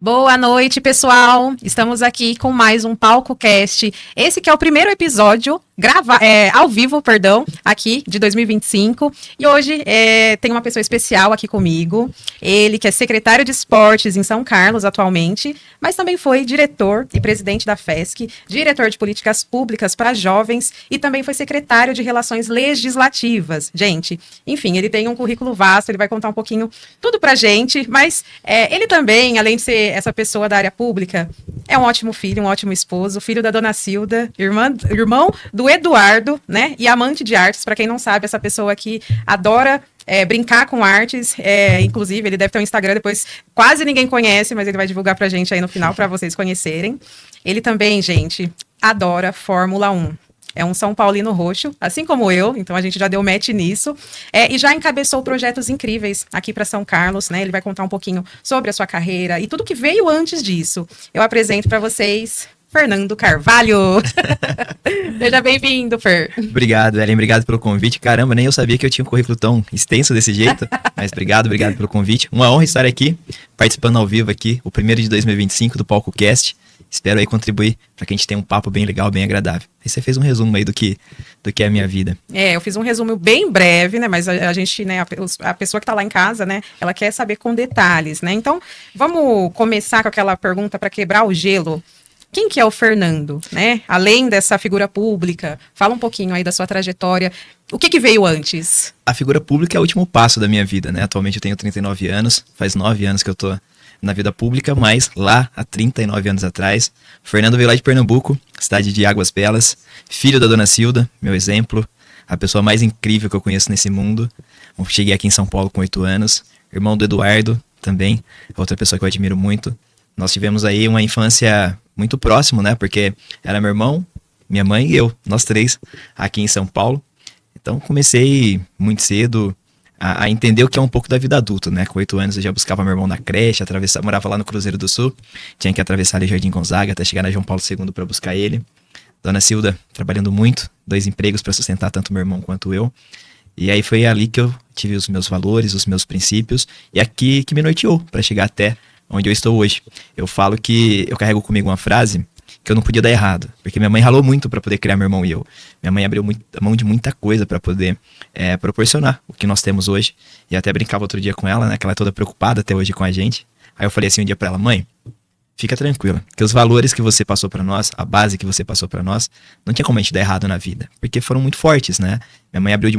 Boa noite, pessoal. Estamos aqui com mais um PalcoCast. Esse que é o primeiro episódio ao vivo, aqui de 2025. E hoje tem uma pessoa especial aqui comigo. Ele que é secretário de esportes em São Carlos atualmente, mas também foi diretor e presidente da FESC, diretor de políticas públicas para jovens e também foi secretário de relações legislativas. Gente, enfim, ele tem um currículo vasto, ele vai contar um pouquinho tudo pra gente, mas ele também, além de ser essa pessoa da área pública, é um ótimo filho, um ótimo esposo, filho da dona Cilda, irmão do Eduardo, né? E amante de artes. Para quem não sabe, essa pessoa aqui adora brincar com artes. Inclusive, ele deve ter um Instagram, depois quase ninguém conhece, mas ele vai divulgar pra gente aí no final, para vocês conhecerem. Ele também, gente, adora Fórmula 1. É um São Paulino roxo, assim como eu, então a gente já deu match nisso. E já encabeçou projetos incríveis aqui para São Carlos, né? Ele vai contar um pouquinho sobre a sua carreira e tudo que veio antes disso. Eu apresento para vocês Fernando Carvalho. Seja bem-vindo, Fer. Obrigado, Ellen. Obrigado pelo convite. Caramba, nem eu sabia que eu tinha um currículo tão extenso desse jeito. Mas obrigado pelo convite. Uma honra estar aqui, participando ao vivo aqui, o primeiro de 2025 do PalcoCast. Espero aí contribuir para que a gente tenha um papo bem legal, bem agradável. Aí você fez um resumo aí do que é a minha vida. Eu fiz um resumo bem breve, né? Mas a gente, né, a pessoa que está lá em casa, né, ela quer saber com detalhes, né? Então, vamos começar com aquela pergunta para quebrar o gelo. Quem que é o Fernando, né? Além dessa figura pública, fala um pouquinho aí da sua trajetória. O que veio antes? A figura pública é o último passo da minha vida, né? Atualmente eu tenho 39 anos, faz 9 anos que eu tô na vida pública, mas lá, há 39 anos atrás, o Fernando veio lá de Pernambuco, cidade de Águas Belas, filho da dona Cilda, meu exemplo, a pessoa mais incrível que eu conheço nesse mundo. Eu cheguei aqui em São Paulo com 8 anos, irmão do Eduardo também, outra pessoa que eu admiro muito. Nós tivemos aí uma infância muito próximo, né? Porque era meu irmão, minha mãe e eu, nós três, aqui em São Paulo. Então comecei muito cedo a entender o que é um pouco da vida adulta, né? Com 8 anos eu já buscava meu irmão na creche, morava lá no Cruzeiro do Sul, tinha que atravessar ali Jardim Gonzaga até chegar na João Paulo II para buscar ele. Dona Cilda trabalhando muito, 2 empregos para sustentar tanto meu irmão quanto eu. E aí foi ali que eu tive os meus valores, os meus princípios, e aqui que me norteou para chegar até onde eu estou hoje. Eu falo que eu carrego comigo uma frase que eu não podia dar errado, porque minha mãe ralou muito para poder criar meu irmão e eu. Minha mãe abriu a mão de muita coisa para poder proporcionar o que nós temos hoje. E até brincava outro dia com ela, né, que ela é toda preocupada até hoje com a gente. Aí eu falei assim um dia para ela: mãe, fica tranquila, que os valores que você passou para nós, a base que você passou para nós, não tinha como a gente dar errado na vida, porque foram muito fortes, né? Minha mãe abriu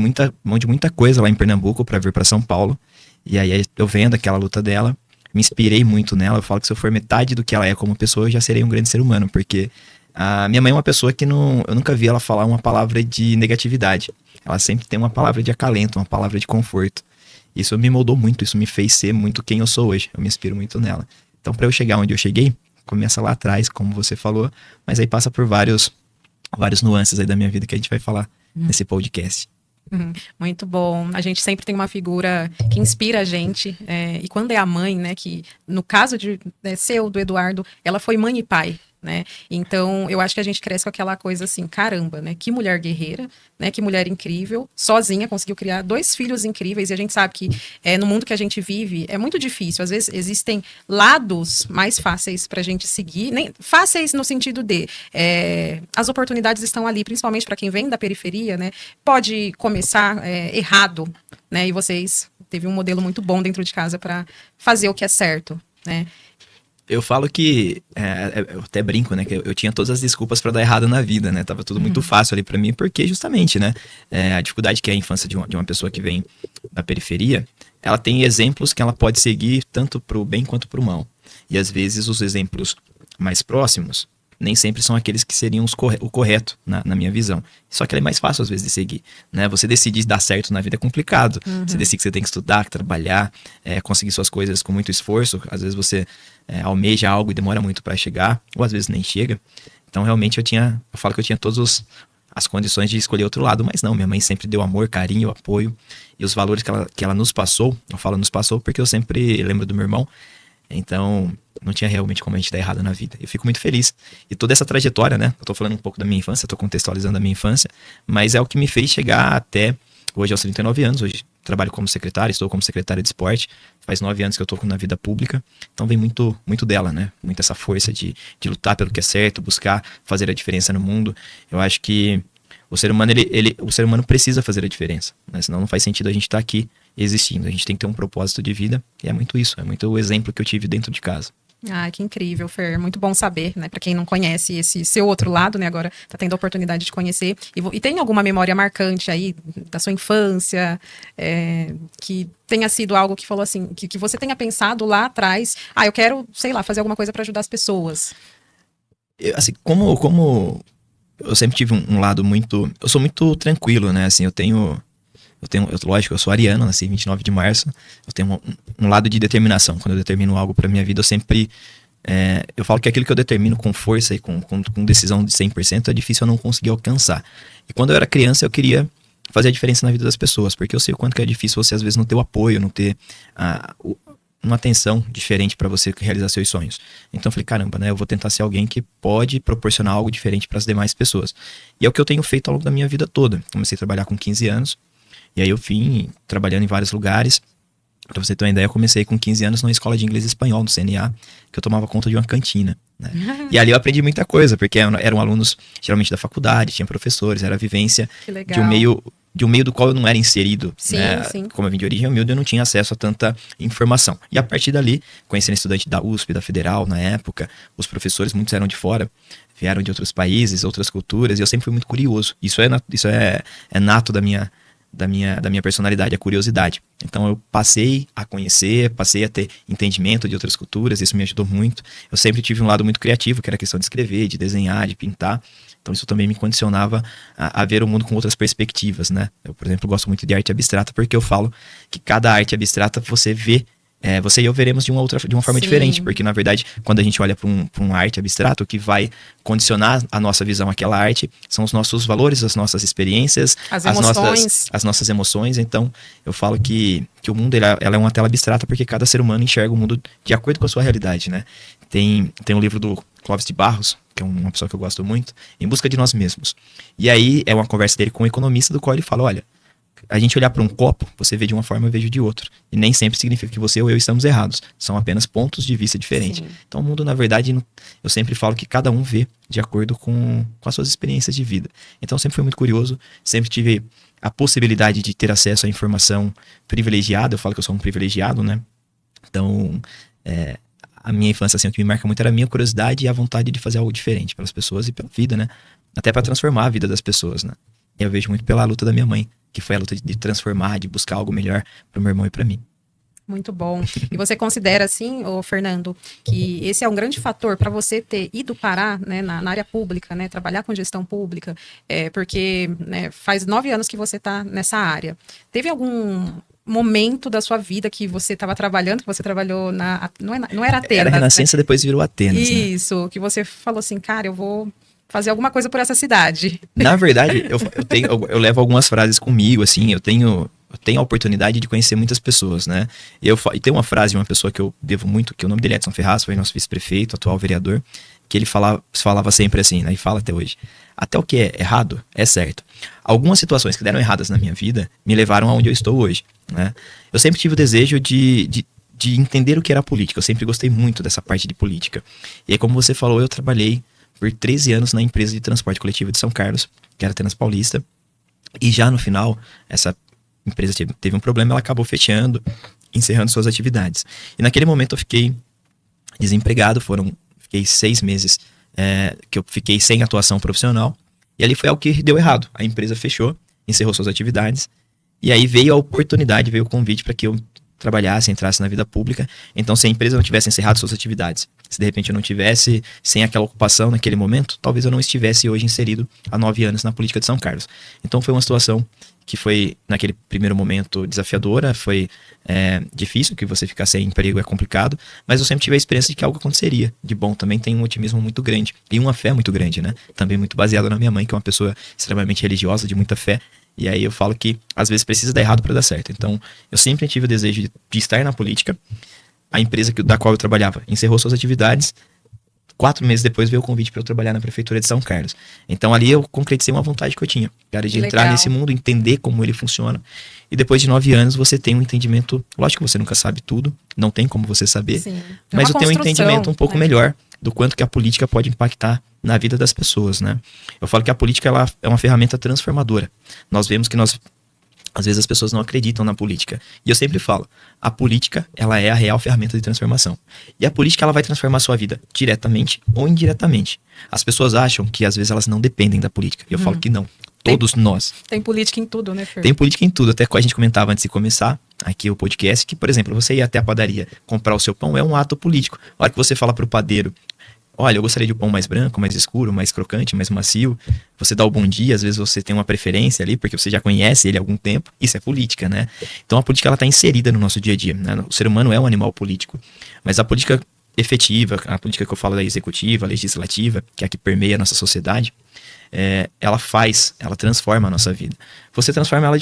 mão de muita coisa lá em Pernambuco para vir para São Paulo. E aí eu vendo aquela luta dela, me inspirei muito nela. Eu falo que se eu for metade do que ela é como pessoa, eu já serei um grande ser humano, porque a minha mãe é uma pessoa que eu nunca vi ela falar uma palavra de negatividade. Ela sempre tem uma palavra de acalento, uma palavra de conforto. Isso me moldou muito, isso me fez ser muito quem eu sou hoje. Eu me inspiro muito nela. Então, para eu chegar onde eu cheguei, começa lá atrás, como você falou, mas aí passa por vários nuances aí da minha vida que a gente vai falar nesse podcast. Muito bom. A gente sempre tem uma figura que inspira a gente. E quando é a mãe, né? Que no caso de seu, do Eduardo, ela foi mãe e pai, né? Então, eu acho que a gente cresce com aquela coisa assim, caramba, né? Que mulher guerreira, né? Que mulher incrível, sozinha, conseguiu criar 2 filhos incríveis. E a gente sabe que no mundo que a gente vive é muito difícil. Às vezes existem lados mais fáceis pra gente seguir, nem fáceis no sentido de as oportunidades estão ali, principalmente para quem vem da periferia, né? Pode começar errado, né? E vocês teve um modelo muito bom dentro de casa para fazer o que é certo, né? Eu falo que, eu até brinco, né, que eu tinha todas as desculpas para dar errado na vida, né, tava tudo muito fácil ali para mim, porque justamente, né, a dificuldade que é a infância de uma pessoa que vem da periferia, ela tem exemplos que ela pode seguir tanto pro bem quanto pro mal, e às vezes os exemplos mais próximos nem sempre são aqueles que seriam o correto na minha visão. Só que ele é mais fácil às vezes de seguir, né? Você decidir dar certo na vida é complicado. Você decide que você tem que estudar, trabalhar, conseguir suas coisas com muito esforço. Às vezes você almeja algo e demora muito para chegar, ou às vezes nem chega. Então realmente eu falo que eu tinha todas as condições de escolher outro lado, mas não, minha mãe sempre deu amor, carinho, apoio, e os valores que ela nos passou, eu falo nos passou porque eu sempre lembro do meu irmão. Então, não tinha realmente como a gente dar errado na vida. Eu fico muito feliz. E toda essa trajetória, né? Eu tô falando um pouco da minha infância, tô contextualizando a minha infância, mas é o que me fez chegar até hoje aos 39 anos, hoje trabalho como secretário, estou como secretário de esporte, faz 9 anos que eu estou na vida pública, então vem muito, muito dela, né? Muito essa força de lutar pelo que é certo, buscar fazer a diferença no mundo. Eu acho que o ser humano, o ser humano precisa fazer a diferença, né? Senão não faz sentido a gente estar aqui existindo. A gente tem que ter um propósito de vida, e é muito isso, é muito o exemplo que eu tive dentro de casa. Ah, que incrível, Fer. Muito bom saber, né? Para quem não conhece esse seu outro lado, né? Agora tá tendo a oportunidade de conhecer. E tem alguma memória marcante aí da sua infância, que tenha sido algo que falou assim, que você tenha pensado lá atrás, eu quero, sei lá, fazer alguma coisa para ajudar as pessoas. Assim, como eu sempre tive um lado muito... Eu sou muito tranquilo, né? Assim, lógico, eu sou ariano, nasci 29 de março. Eu tenho um lado de determinação. Quando eu determino algo pra minha vida, eu sempre... eu falo que aquilo que eu determino com força e com decisão de 100% é difícil eu não conseguir alcançar. E quando eu era criança, eu queria fazer a diferença na vida das pessoas, porque eu sei o quanto que é difícil você, às vezes, não ter o apoio, não ter uma atenção diferente para você realizar seus sonhos. Então eu falei, caramba, né? Eu vou tentar ser alguém que pode proporcionar algo diferente para as demais pessoas. E é o que eu tenho feito ao longo da minha vida toda. Comecei a trabalhar com 15 anos, e aí eu vim trabalhando em vários lugares. Pra você ter uma ideia, eu comecei com 15 anos numa escola de inglês e espanhol, no CNA, que eu tomava conta de uma cantina, né? E ali eu aprendi muita coisa, porque eram alunos geralmente da faculdade, tinha professores, era a vivência de um meio do qual eu não era inserido, sim, né? Sim. Como eu vim de origem humilde, eu não tinha acesso a tanta informação. E a partir dali, conhecendo estudante da USP, da Federal, na época, os professores, muitos eram de fora, vieram de outros países, outras culturas, e eu sempre fui muito curioso. Isso é nato da minha personalidade, a curiosidade. Então eu passei a conhecer, passei a ter entendimento de outras culturas, isso me ajudou muito. Eu sempre tive um lado muito criativo, que era a questão de escrever, de desenhar, de pintar. Então isso também me condicionava a ver o mundo com outras perspectivas, né? Eu, por exemplo, gosto muito de arte abstrata, porque eu falo que cada arte abstrata você vê, você e eu veremos de uma forma diferente, porque na verdade, quando a gente olha para uma arte abstrata, o que vai condicionar a nossa visão àquela arte são os nossos valores, as nossas experiências, as nossas emoções. Então, eu falo que o mundo ela é uma tela abstrata, porque cada ser humano enxerga o mundo de acordo com a sua realidade, né? Tem um livro do Clóvis de Barros, que é uma pessoa que eu gosto muito, Em Busca de Nós Mesmos. E aí, é uma conversa dele com um economista, do qual ele fala, olha, a gente olhar para um copo, você vê de uma forma, eu vejo de outra. E nem sempre significa que você ou eu estamos errados. São apenas pontos de vista diferentes. Sim. Então o mundo, na verdade, eu sempre falo que cada um vê de acordo com as suas experiências de vida. Então eu sempre fui muito curioso, sempre tive a possibilidade de ter acesso à informação privilegiada. Eu falo que eu sou um privilegiado, né? Então, a minha infância, assim, o que me marca muito era a minha curiosidade e a vontade de fazer algo diferente pelas pessoas e pela vida, né? Até para transformar a vida das pessoas, né? Eu vejo muito pela luta da minha mãe, que foi a luta de transformar, de buscar algo melhor para o meu irmão e para mim. Muito bom. E você considera, assim, Fernando, que esse é um grande fator para você ter ido parar, né, na área pública, né, trabalhar com gestão pública, porque, né, faz 9 anos que você está nessa área. Teve algum momento da sua vida que você estava trabalhando, que você trabalhou não era Atenas, era Renascença, né? Depois virou Atenas. Isso, né? Que você falou assim, cara, eu vou fazer alguma coisa por essa cidade. Na verdade, eu levo algumas frases comigo, assim, eu tenho a oportunidade de conhecer muitas pessoas, né? E tem uma frase de uma pessoa que eu devo muito, que o nome dele é Edson Ferraz, foi nosso vice-prefeito, atual vereador, que ele falava sempre assim, né? E fala até hoje. Até o que é errado é certo. Algumas situações que deram erradas na minha vida me levaram aonde eu estou hoje, né? Eu sempre tive o desejo de entender o que era política. Eu sempre gostei muito dessa parte de política. E aí, como você falou, eu trabalhei por 13 anos na empresa de transporte coletivo de São Carlos, que era a Trans Paulista. E já no final, essa empresa teve um problema, ela acabou fechando, encerrando suas atividades. E naquele momento eu fiquei desempregado, fiquei 6 meses que eu fiquei sem atuação profissional. E ali foi algo que deu errado. A empresa fechou, encerrou suas atividades. E aí veio a oportunidade, veio o convite para que eu trabalhasse, entrasse na vida pública. Então, se a empresa não tivesse encerrado suas atividades, se de repente eu não tivesse sem aquela ocupação naquele momento, talvez eu não estivesse hoje inserido há 9 anos na política de São Carlos. Então, foi uma situação que foi, naquele primeiro momento, desafiadora, foi difícil, que você ficar sem emprego é complicado, mas eu sempre tive a experiência de que algo aconteceria de bom. Também tem um otimismo muito grande e uma fé muito grande, né? Também muito baseada na minha mãe, que é uma pessoa extremamente religiosa, de muita fé. E aí eu falo que às vezes precisa dar errado para dar certo. Então eu sempre tive o desejo de estar na política. A empresa da qual eu trabalhava encerrou suas atividades. 4 meses depois veio o convite para eu trabalhar na prefeitura de São Carlos. Então ali eu concretizei uma vontade que eu tinha, cara, de entrar nesse mundo, entender como ele funciona. E depois de 9 anos você tem um entendimento, lógico que você nunca sabe tudo, não tem como você saber, Sim. mas eu tenho um entendimento um pouco melhor do quanto que a política pode impactar na vida das pessoas, né? Eu falo que a política ela é uma ferramenta transformadora. Nós vemos que às vezes as pessoas não acreditam na política. E eu sempre falo, a política, ela é a real ferramenta de transformação. E a política, ela vai transformar a sua vida diretamente ou indiretamente. As pessoas acham que às vezes elas não dependem da política. E eu falo que não. Todos nós. Tem política em tudo, né, Fer? Tem política em tudo. Até a gente comentava antes de começar aqui o podcast, que, por exemplo, você ir até a padaria comprar o seu pão é um ato político. A hora que você fala pro padeiro, olha, eu gostaria de um pão mais branco, mais escuro, mais crocante, mais macio. Você dá o bom dia, às vezes você tem uma preferência ali, porque você já conhece ele há algum tempo. Isso é política, né? Então a política ela está inserida no nosso dia a dia, né? O ser humano é um animal político. Mas a política efetiva, a política que eu falo da executiva, legislativa, que é a que permeia a nossa sociedade, ela transforma a nossa vida. Você transforma ela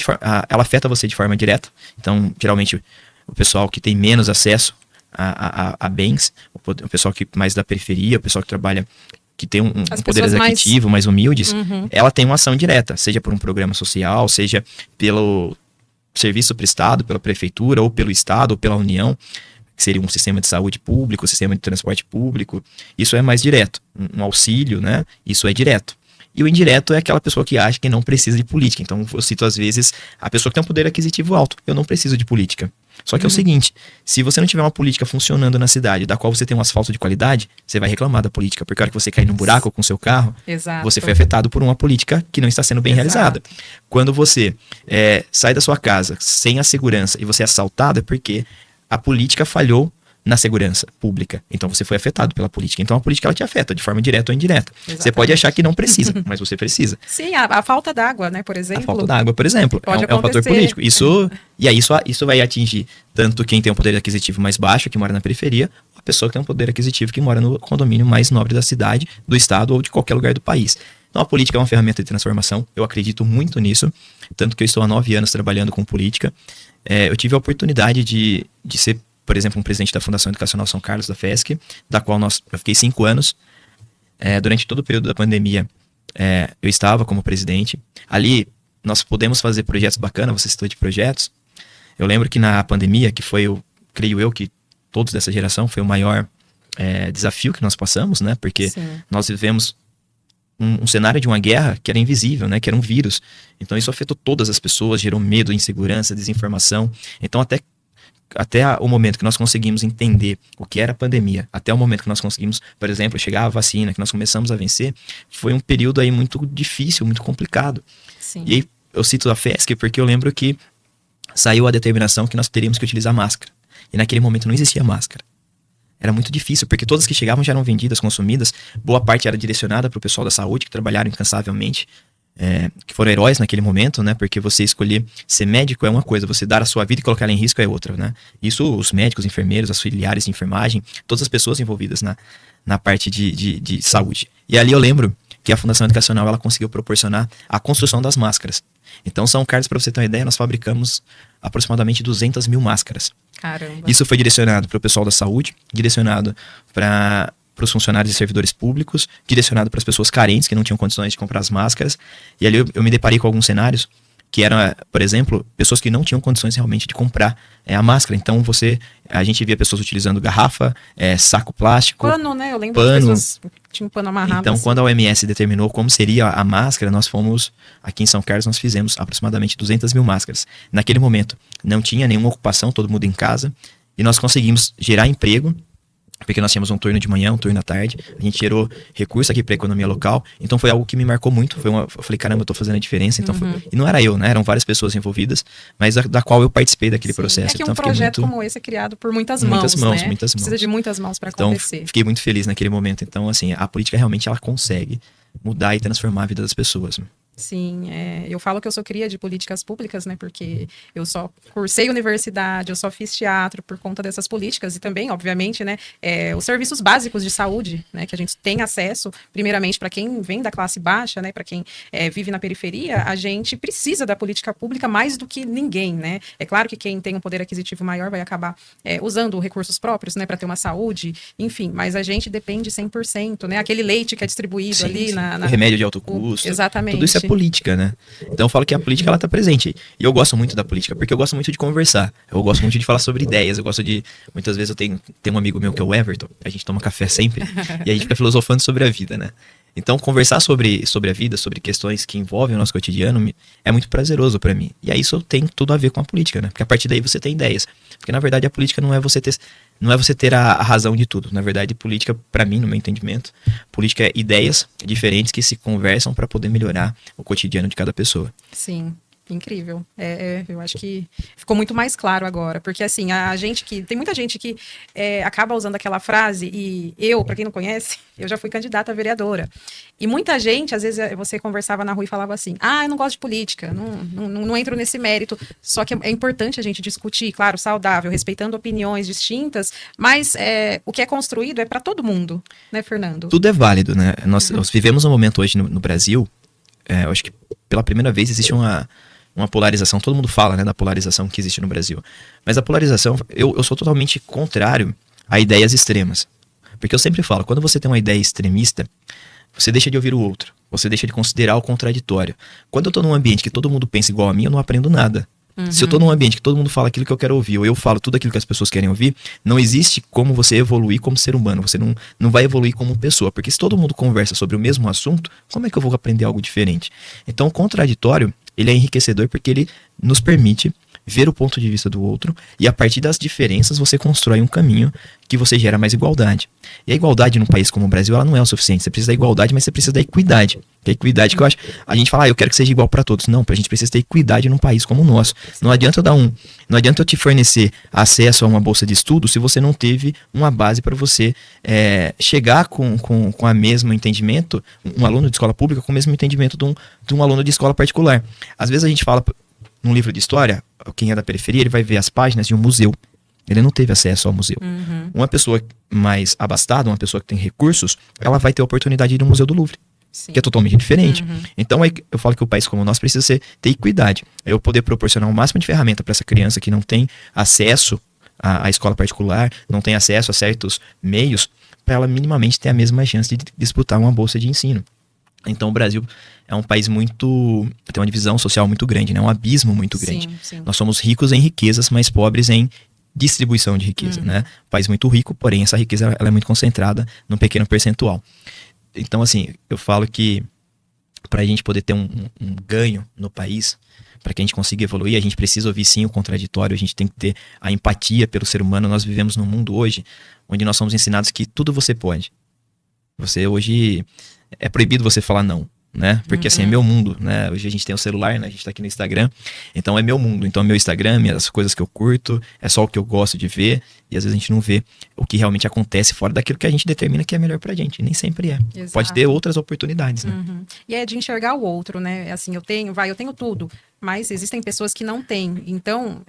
ela afeta você de forma direta. Então, geralmente, o pessoal que tem menos acesso a bens, o pessoal que mais da periferia, o pessoal que trabalha, que tem um poder executivo mais humildes, ela tem uma ação direta, seja por um programa social, seja pelo serviço prestado pela prefeitura, ou pelo estado, ou pela União, que seria um sistema de saúde público, um sistema de transporte público. Isso é mais direto. Um auxílio, né? Isso é direto. E o indireto é aquela pessoa que acha que não precisa de política. Então, eu cito às vezes a pessoa que tem um poder aquisitivo alto. Eu não preciso de política. Só que é o seguinte, se você não tiver uma política funcionando na cidade, da qual você tem um asfalto de qualidade, você vai reclamar da política. Porque a hora que você cair num buraco com o seu carro, você foi afetado por uma política que não está sendo bem realizada. Quando você sai da sua casa sem a segurança e você é assaltado, é porque a política falhou na segurança pública. Então você foi afetado pela política. Então a política ela te afeta de forma direta ou indireta. Exatamente. Você pode achar que não precisa, mas você precisa. Sim, a falta d'água, né, por exemplo. A falta d'água, por exemplo, é um fator político. E aí isso vai atingir tanto quem tem um poder aquisitivo mais baixo, que mora na periferia, ou a pessoa que tem um poder aquisitivo que mora no condomínio mais nobre da cidade, do estado ou de qualquer lugar do país. Então a política é uma ferramenta de transformação. Eu acredito muito nisso, tanto que eu estou há 9 anos trabalhando com política. Eu tive a oportunidade de ser, por exemplo, um presidente da Fundação Educacional São Carlos, da FESC, da qual eu fiquei 5 anos. Durante todo o período da pandemia, eu estava como presidente. Ali, nós pudemos fazer projetos bacanas, você citou de projetos. Eu lembro que na pandemia, que foi, creio eu, que todos dessa geração, foi o maior desafio que nós passamos, né? Porque nós vivemos um cenário de uma guerra que era invisível, né? Que era um vírus. Então, isso afetou todas as pessoas, gerou medo, insegurança, desinformação. Então, até o momento que nós conseguimos entender o que era a pandemia, até o momento que nós conseguimos, por exemplo, chegar à vacina, que nós começamos a vencer, foi um período aí muito difícil, muito complicado. Sim. E aí eu cito a FESC porque eu lembro que saiu a determinação que nós teríamos que utilizar máscara. E naquele momento não existia máscara. Era muito difícil, porque todas que chegavam já eram vendidas, consumidas. Boa parte era direcionada para o pessoal da saúde, que trabalharam incansavelmente, que foram heróis naquele momento, né? Porque você escolher ser médico é uma coisa, você dar a sua vida e colocar ela em risco é outra, né? Isso os médicos, enfermeiros, auxiliares de enfermagem, todas as pessoas envolvidas na parte de saúde. E ali eu lembro que a Fundação Educacional ela conseguiu proporcionar a construção das máscaras. Então, São Carlos, para você ter uma ideia, nós fabricamos aproximadamente 200 mil máscaras. Caramba. Isso foi direcionado para o pessoal da saúde, direcionado para os funcionários e servidores públicos, direcionado para as pessoas carentes que não tinham condições de comprar as máscaras. E ali eu me deparei com alguns cenários que eram, por exemplo, pessoas que não tinham condições realmente de comprar a máscara. Então a gente via pessoas utilizando garrafa, saco plástico. Pano, né? Eu lembro que as pessoas tinham pano amarrado. Então, assim. Quando a OMS determinou como seria a máscara, nós fomos, aqui em São Carlos, nós fizemos aproximadamente 200 mil máscaras. Naquele momento, não tinha nenhuma ocupação, todo mundo em casa, e nós conseguimos gerar emprego, porque nós tínhamos um turno de manhã, um turno à tarde, a gente gerou recurso aqui para a economia local, então foi algo que me marcou muito, eu falei, caramba, eu tô fazendo a diferença, então e não era eu, né, eram várias pessoas envolvidas, mas da qual eu participei daquele processo. É que então, um projeto como esse é criado por muitas mãos, né? Precisa de muitas mãos para acontecer. Então, fiquei muito feliz naquele momento, então, assim, a política realmente, ela consegue mudar e transformar a vida das pessoas. Sim, eu falo que eu sou cria de políticas públicas, né? Porque eu só cursei universidade, eu só fiz teatro por conta dessas políticas e também, obviamente, né? Os serviços básicos de saúde, né? Que a gente tem acesso, primeiramente, para quem vem da classe baixa, né? Para quem vive na periferia, a gente precisa da política pública mais do que ninguém, né? É claro que quem tem um poder aquisitivo maior vai acabar usando recursos próprios, né? Para ter uma saúde, enfim, mas a gente depende 100%, né? Aquele leite que é distribuído Sim, ali sim. na... O remédio de alto custo. Exatamente. Tudo isso é política, né? Então eu falo que a política, ela tá presente. E eu gosto muito da política, porque eu gosto muito de conversar. Eu gosto muito de falar sobre ideias. Eu gosto de... Muitas vezes eu tenho um amigo meu que é o Everton. A gente toma café sempre. E a gente fica filosofando sobre a vida, né? Então, conversar sobre a vida, sobre questões que envolvem o nosso cotidiano, é muito prazeroso pra mim. E aí isso tem tudo a ver com a política, né? Porque a partir daí você tem ideias. Porque, na verdade, a política não é você ter a razão de tudo. Na verdade, política, pra mim, no meu entendimento, política é ideias diferentes que se conversam pra poder melhorar o cotidiano de cada pessoa. Sim. Incrível. Eu acho que ficou muito mais claro agora, porque assim, tem muita gente que acaba usando aquela frase, e para quem não conhece, eu já fui candidata a vereadora. E muita gente, às vezes você conversava na rua e falava assim, eu não gosto de política, não entro nesse mérito. Só que é importante a gente discutir, claro, saudável, respeitando opiniões distintas, mas o que é construído é para todo mundo, né, Fernando? Tudo é válido, né? Nós vivemos um momento hoje no Brasil, eu acho que pela primeira vez existe uma polarização, todo mundo fala, né, da polarização que existe no Brasil. Mas a polarização, eu sou totalmente contrário a ideias extremas. Porque eu sempre falo, quando você tem uma ideia extremista, você deixa de ouvir o outro, você deixa de considerar o contraditório. Quando eu tô num ambiente que todo mundo pensa igual a mim, eu não aprendo nada. Se eu tô num ambiente que todo mundo fala aquilo que eu quero ouvir, ou eu falo tudo aquilo que as pessoas querem ouvir, não existe como você evoluir como ser humano, você não vai evoluir como pessoa, porque se todo mundo conversa sobre o mesmo assunto, como é que eu vou aprender algo diferente? Então o contraditório, ele é enriquecedor porque ele nos permite ver o ponto de vista do outro e a partir das diferenças você constrói um caminho que você gera mais igualdade. E a igualdade num país como o Brasil, ela não é o suficiente. Você precisa da igualdade, mas você precisa da equidade. Que é a equidade que eu acho... A gente fala, eu quero que seja igual para todos. Não, a gente precisa ter equidade num país como o nosso. Não adianta não adianta eu te fornecer acesso a uma bolsa de estudo se você não teve uma base para você chegar com a mesmo entendimento, um aluno de escola pública com o mesmo entendimento de um aluno de escola particular. Às vezes a gente fala num livro de história, quem é da periferia, ele vai ver as páginas de um museu. Ele não teve acesso ao museu. Uma pessoa mais abastada, uma pessoa que tem recursos, ela vai ter a oportunidade de ir no Museu do Louvre. Sim. Que é totalmente diferente. Então eu falo que o país como o nosso precisa ter equidade. Eu poder proporcionar o máximo de ferramenta para essa criança que não tem acesso à escola particular, não tem acesso a certos meios, para ela minimamente ter a mesma chance de disputar uma bolsa de ensino. Então o Brasil é um país tem uma divisão social muito grande, né? Um abismo muito grande. Sim. Nós somos ricos em riquezas, mas pobres em distribuição de riqueza, né? Um país muito rico, porém essa riqueza ela é muito concentrada num pequeno percentual. Então assim, eu falo que para a gente poder ter um ganho no país, para que a gente consiga evoluir, a gente precisa ouvir sim o contraditório, a gente tem que ter a empatia pelo ser humano. Nós vivemos num mundo hoje onde nós somos ensinados que tudo você pode. Você hoje... É proibido você falar não, né? Porque assim, é meu mundo, né? Hoje a gente tem o celular, né? A gente tá aqui no Instagram. Então é meu mundo. Então é meu Instagram, as coisas que eu curto, é só o que eu gosto de ver. E às vezes a gente não vê o que realmente acontece fora daquilo que a gente determina que é melhor pra gente. Nem sempre é. Exato. Pode ter outras oportunidades, né? E é de enxergar o outro, né? Assim, eu tenho tudo. Mas existem pessoas que não têm. Então,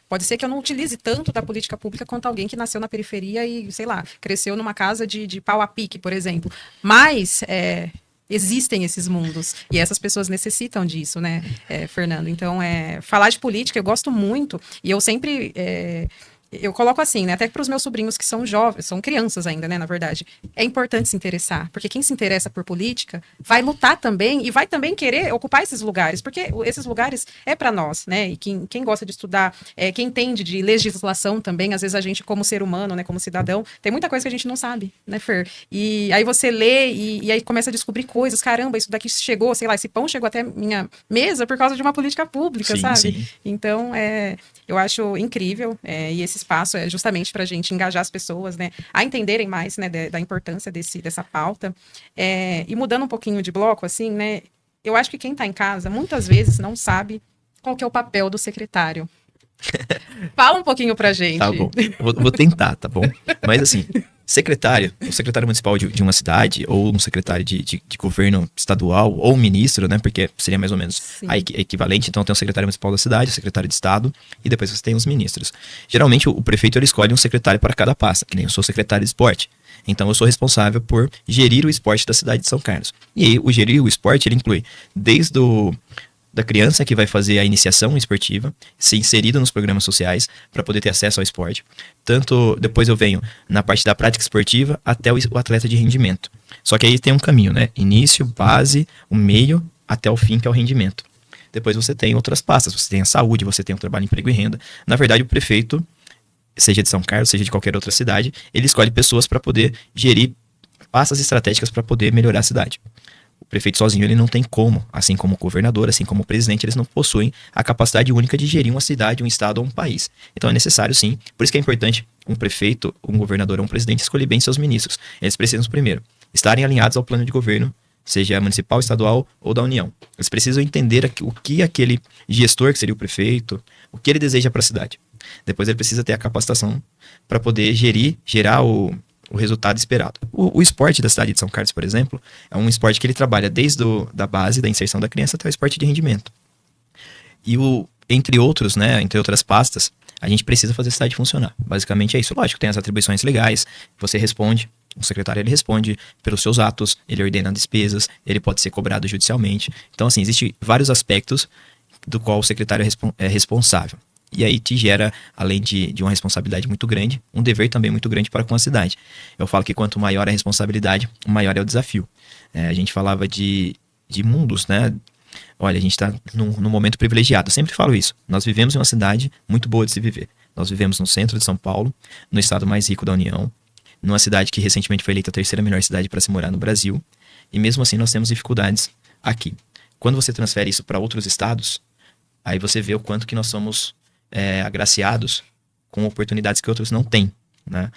pode ser que eu não utilize tanto da política pública quanto alguém que nasceu na periferia e, sei lá, cresceu numa casa de pau a pique, por exemplo. Mas existem esses mundos. E essas pessoas necessitam disso, né, Fernando? Então, falar de política, eu gosto muito. E eu sempre... eu coloco assim, né? Até para os meus sobrinhos que são jovens, são crianças ainda, né? Na verdade, é importante se interessar, porque quem se interessa por política vai lutar também e vai também querer ocupar esses lugares, porque esses lugares é para nós, né? E quem gosta de estudar, quem entende de legislação também, às vezes a gente como ser humano, né? Como cidadão, tem muita coisa que a gente não sabe, né, Fer? E aí você lê e aí começa a descobrir coisas, caramba, isso daqui chegou, sei lá, esse pão chegou até minha mesa por causa de uma política pública, sim, sabe? Sim. Então, eu acho incrível, e esse espaço é justamente para a gente engajar as pessoas, né, a entenderem mais, né, da importância dessa pauta. E mudando um pouquinho de bloco, assim, né, eu acho que quem está em casa muitas vezes não sabe qual que é o papel do secretário. Fala um pouquinho pra gente. Tá bom, vou tentar, tá bom? Mas assim, o secretário municipal de uma cidade, ou um secretário de governo estadual, ou um ministro, né? Porque seria mais ou menos a equivalente. Então tem o secretário municipal da cidade, o secretário de estado, e depois você tem os ministros. Geralmente o prefeito ele escolhe um secretário para cada pasta, que nem eu sou secretário de esporte. Então eu sou responsável por gerir o esporte da cidade de São Carlos. E aí, o gerir o esporte, ele inclui desde da criança que vai fazer a iniciação esportiva, ser inserido nos programas sociais para poder ter acesso ao esporte. Tanto depois eu venho na parte da prática esportiva até o atleta de rendimento. Só que aí tem um caminho, né? Início, base, o meio, até o fim, que é o rendimento. Depois você tem outras pastas, você tem a saúde, você tem o trabalho, emprego e renda. Na verdade, o prefeito, seja de São Carlos, seja de qualquer outra cidade, ele escolhe pessoas para poder gerir pastas estratégicas para poder melhorar a cidade. O prefeito sozinho ele não tem como, assim como o governador, assim como o presidente, eles não possuem a capacidade única de gerir uma cidade, um estado ou um país. Então é necessário sim, por isso que é importante um prefeito, um governador ou um presidente escolher bem seus ministros. Eles precisam primeiro estarem alinhados ao plano de governo, seja municipal, estadual ou da União. Eles precisam entender o que aquele gestor, que seria o prefeito, o que ele deseja para a cidade. Depois ele precisa ter a capacitação para poder gerar o resultado esperado. O esporte da cidade de São Carlos, por exemplo, é um esporte que ele trabalha desde da base, da inserção da criança, até o esporte de rendimento. E entre outros, né, entre outras pastas, a gente precisa fazer a cidade funcionar. Basicamente é isso. Lógico, tem as atribuições legais, você responde, o secretário ele responde pelos seus atos, ele ordena despesas, ele pode ser cobrado judicialmente. Então, assim, existem vários aspectos do qual o secretário é responsável. E aí te gera, além de uma responsabilidade muito grande, um dever também muito grande para com a cidade. Eu falo que quanto maior a responsabilidade, maior é o desafio. A gente falava de mundos, né? Olha, a gente está num momento privilegiado. Eu sempre falo isso. Nós vivemos em uma cidade muito boa de se viver. Nós vivemos no centro de São Paulo, no estado mais rico da União, numa cidade que recentemente foi eleita a terceira melhor cidade para se morar no Brasil. E mesmo assim nós temos dificuldades aqui. Quando você transfere isso para outros estados, aí você vê o quanto que nós somos agraciados com oportunidades que outros não têm, né?